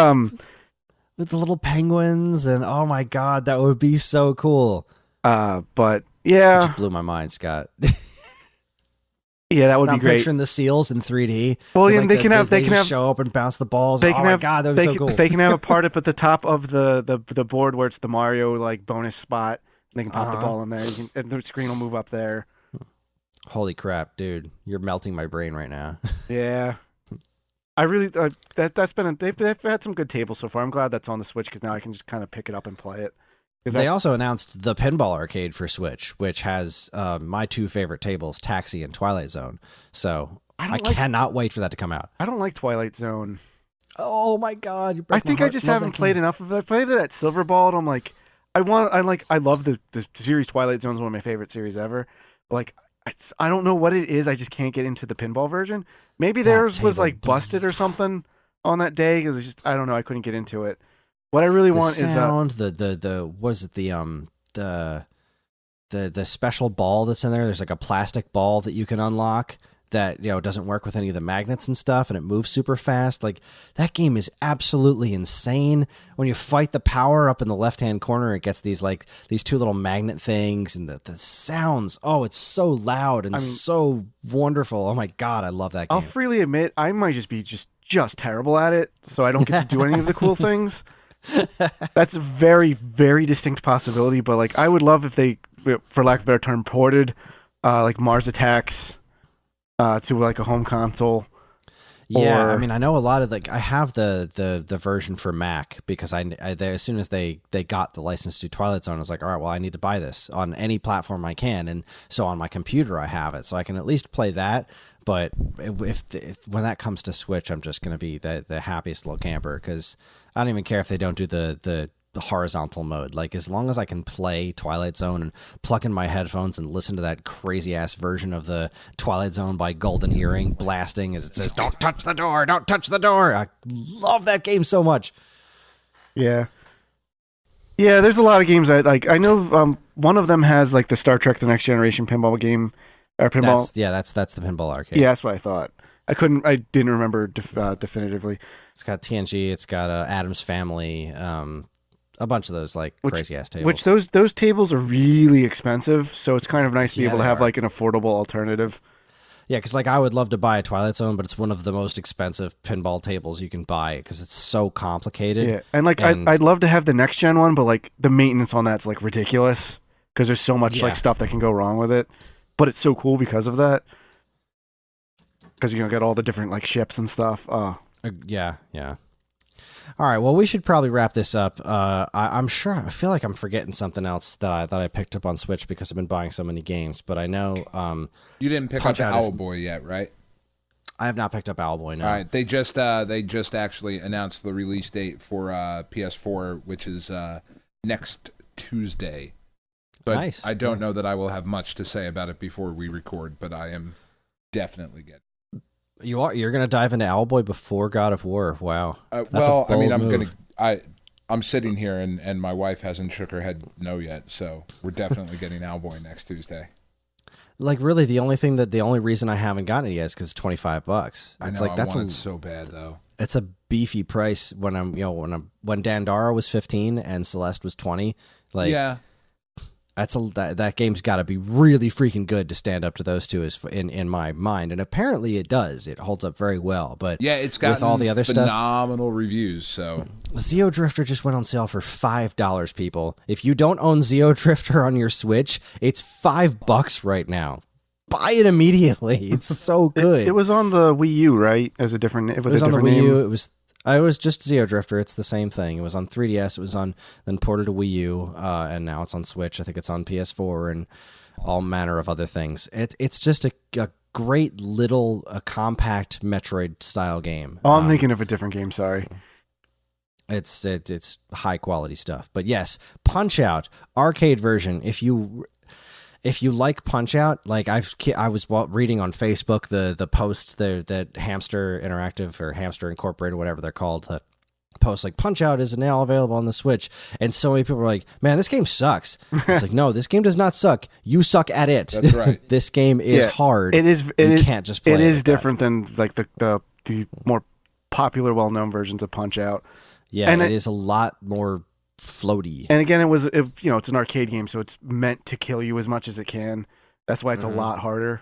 with the little penguins and oh my god, that would be so cool. But yeah, it just blew my mind, Scott. Yeah, that would be great. Picturing the seals in 3D. Well, yeah, they can have show up and bounce the balls. They can my god, that was so cool. They can have a part up at the top of the board where it's the Mario like bonus spot. They can pop the ball in there, and the screen will move up there. Holy crap, dude! You're melting my brain right now. Yeah, I really that's been they've had some good tables so far. I'm glad that's on the Switch because now I can just kind of pick it up and play it. They also announced the Pinball Arcade for Switch, which has my two favorite tables, Taxi and Twilight Zone. So I cannot wait for that to come out. I don't like Twilight Zone. Oh my god! I think I just haven't played enough of it. I played it at Silver Ball, and I'm like, I love the series. Twilight Zone is one of my favorite series ever. But like, I don't know what it is. I just can't get into the pinball version. Maybe theirs was like busted or something on that day because it's just I don't know. I couldn't get into it. What I really want is the what is it the special ball that's in there. There's like a plastic ball that you can unlock that doesn't work with any of the magnets and stuff, and it moves super fast. Like that game is absolutely insane. When you fight the power up in the left hand corner, it gets these two little magnet things, and the sounds. Oh, it's so loud and so wonderful. Oh my god, I love that game. I'll freely admit I might just be just terrible at it, so I don't get to do any of the cool things. That's a very, very distinct possibility, but like I would love if they, for lack of a better term, ported like Mars Attacks to like a home console. Yeah, I mean, I know a lot of I have the version for Mac because as soon as they got the license to Twilight Zone, I was like, all right, well, I need to buy this on any platform I can, and so on my computer I have it, so I can at least play that. But if when that comes to Switch, I'm just gonna be the happiest little camper because I don't even care if they don't do the horizontal mode. Like as long as I can play Twilight Zone and plug in my headphones and listen to that crazy ass version of the Twilight Zone by Golden Earring blasting as it says, "Don't touch the door, don't touch the door." I love that game so much. Yeah. Yeah, there's a lot of games I like. I know one of them has like the Star Trek: The Next Generation pinball game. Or pinball. That's the Pinball Arcade. Yeah, that's what I thought. I didn't remember definitively. It's got TNG. It's got Adam's Family. a bunch of those like crazy ass tables. Which those tables are really expensive, so it's kind of nice to be able to they have are. like an affordable alternative. Yeah, because like I would love to buy a Twilight Zone, but it's one of the most expensive pinball tables you can buy because it's so complicated. Yeah, and like I'd love to have the next gen one, but like the maintenance on that's like ridiculous because there's so much like stuff that can go wrong with it. But it's so cool because of that. Because you get all the different like ships and stuff. Yeah. All right, well, we should probably wrap this up. I'm sure. I feel like I'm forgetting something else that I picked up on Switch because I've been buying so many games. But I know you didn't pick up Owlboy yet, right? I have not picked up Owlboy. No. All right, they just actually announced the release date for PS4, which is next Tuesday. But nice. I don't know that I will have much to say about it before we record. But I am definitely getting. You're gonna dive into Owlboy before God of War. Wow. I'm sitting here and my wife hasn't shook her head no yet, so we're definitely getting Owlboy next Tuesday. Like really, the only reason I haven't gotten it yet is because it's $25. I It's know, like that's I want it so bad though. It's a beefy price when when Dandara was 15 and Celeste was 20. Like yeah. That game's got to be really freaking good to stand up to those two in my mind, and apparently it does. It holds up very well. But yeah, it's got with all the other phenomenal reviews. So Zeo Drifter just went on sale for $5. People, if you don't own Zeo Drifter on your Switch, it's $5 right now. Buy it immediately. It's so good. It was on the Wii U, right? As a different. It was on the Wii name. U. It was just Zeo Drifter. It's the same thing. It was on 3DS. It was then ported to Wii U, and now it's on Switch. I think it's on PS4 and all manner of other things. It's just a great little compact Metroid style game. Oh, I'm thinking of a different game. Sorry. It's high quality stuff. But yes, Punch Out arcade version. If you like Punch Out, like I was reading on Facebook the post that Hamster Interactive or Hamster Incorporated, whatever they're called, the post like Punch Out is now available on the Switch, and so many people are like, "Man, this game sucks." It's like, no, this game does not suck. You suck at it. That's right. This game is hard. It is. You can't just play it. It is different than like the more popular, well-known versions of Punch Out. Yeah, and it is a lot more floaty. And again, it's an arcade game, so it's meant to kill you as much as it can. That's why it's a lot harder.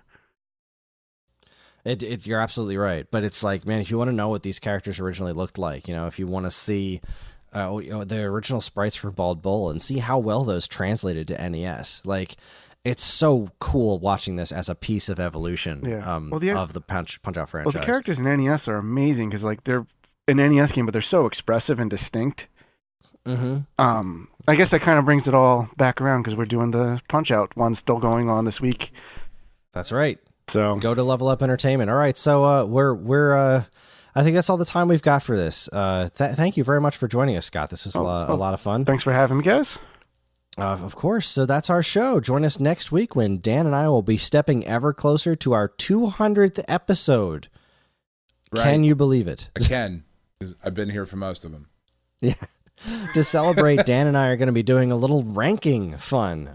You're absolutely right, but it's like, man, if you want to know what these characters originally looked like, if you want to see the original sprites for Bald Bull and see how well those translated to NES, like it's so cool watching this as a piece of evolution of the Punch Out franchise. Well, the characters in NES are amazing because like they're an NES game, but they're so expressive and distinct. Mm-hmm. I guess that kind of brings it all back around because we're doing the Punch Out one still going on this week. That's right. So go to Level Up Entertainment. All right, so we're I think that's all the time we've got for this. Thank you very much for joining us, Scott. This was a lot of fun. Thanks for having me, guys. Of course. So that's our show. Join us next week when Dan and I will be stepping ever closer to our 200th episode. Right. Can you believe it? I can. I've been here for most of them. Yeah. To celebrate, Dan and I are going to be doing a little ranking fun,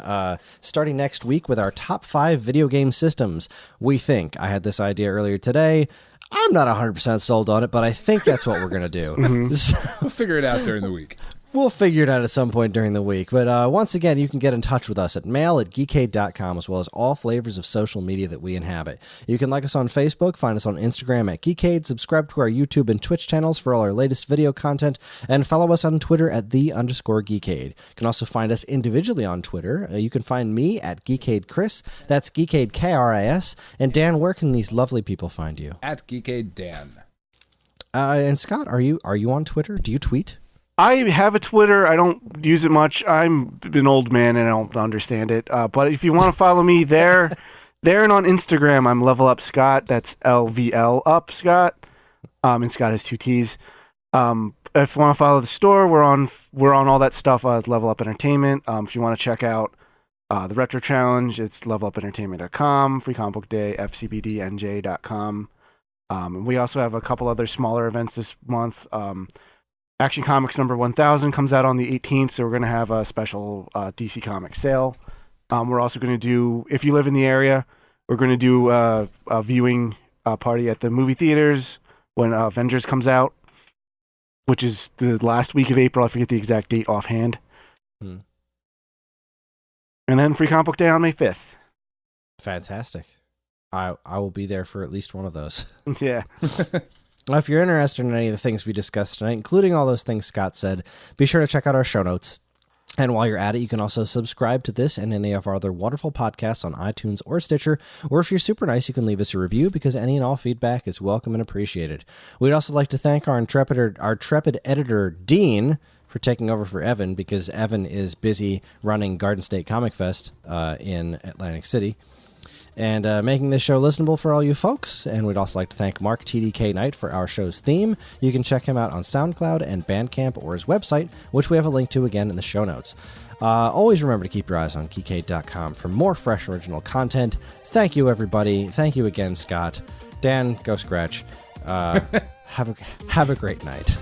starting next week with our top 5 video game systems. We think. I had this idea earlier today. I'm not 100% sold on it, but I think that's what we're going to do. So, we'll figure it out during the week. We'll figure it out at some point during the week. But once again, you can get in touch with us at mail@geekade.com, as well as all flavors of social media that we inhabit. You can like us on Facebook, find us on Instagram at Geekade, subscribe to our YouTube and Twitch channels for all our latest video content, and follow us on Twitter at @the_Geekade. You can also find us individually on Twitter. You can find me at Geekade Kris. That's Geekade Kris. And Dan, where can these lovely people find you? At Geekade Dan. And Scott, are you on Twitter? Do you tweet? I have a Twitter. I don't use it much. I'm an old man and I don't understand it. But if you want to follow me there and on Instagram, I'm Level Up Scott. That's LVL Up Scott. And Scott has 2 T's. If you want to follow the store, we're on all that stuff. It's Level Up Entertainment. If you want to check out the Retro Challenge, it's levelupentertainment.com. Free Comic Book Day, fcbdnj.com. We also have a couple other smaller events this month. Action Comics number 1000 comes out on the 18th, so we're going to have a special DC Comics sale. We're also going to do, if you live in the area, we're going to do a viewing party at the movie theaters when Avengers comes out. which is the last week of April. I forget the exact date offhand. Hmm. And then Free Comic Book Day on May 5th. Fantastic. I will be there for at least one of those. Yeah. Well, if you're interested in any of the things we discussed tonight, including all those things Scott said, be sure to check out our show notes. And while you're at it, you can also subscribe to this and any of our other wonderful podcasts on iTunes or Stitcher. Or if you're super nice, you can leave us a review because any and all feedback is welcome and appreciated. We'd also like to thank our intrepid editor, Dean, for taking over for Evan because Evan is busy running Garden State Comic Fest in Atlantic City. And making this show listenable for all you folks. And we'd also like to thank Mark TDK Knight for our show's theme. You can check him out on SoundCloud and Bandcamp or his website, which we have a link to again in the show notes. Always remember to keep your eyes on geekade.com for more fresh original content. Thank you, everybody. Thank you again, Scott. Dan, go scratch. Have a great night.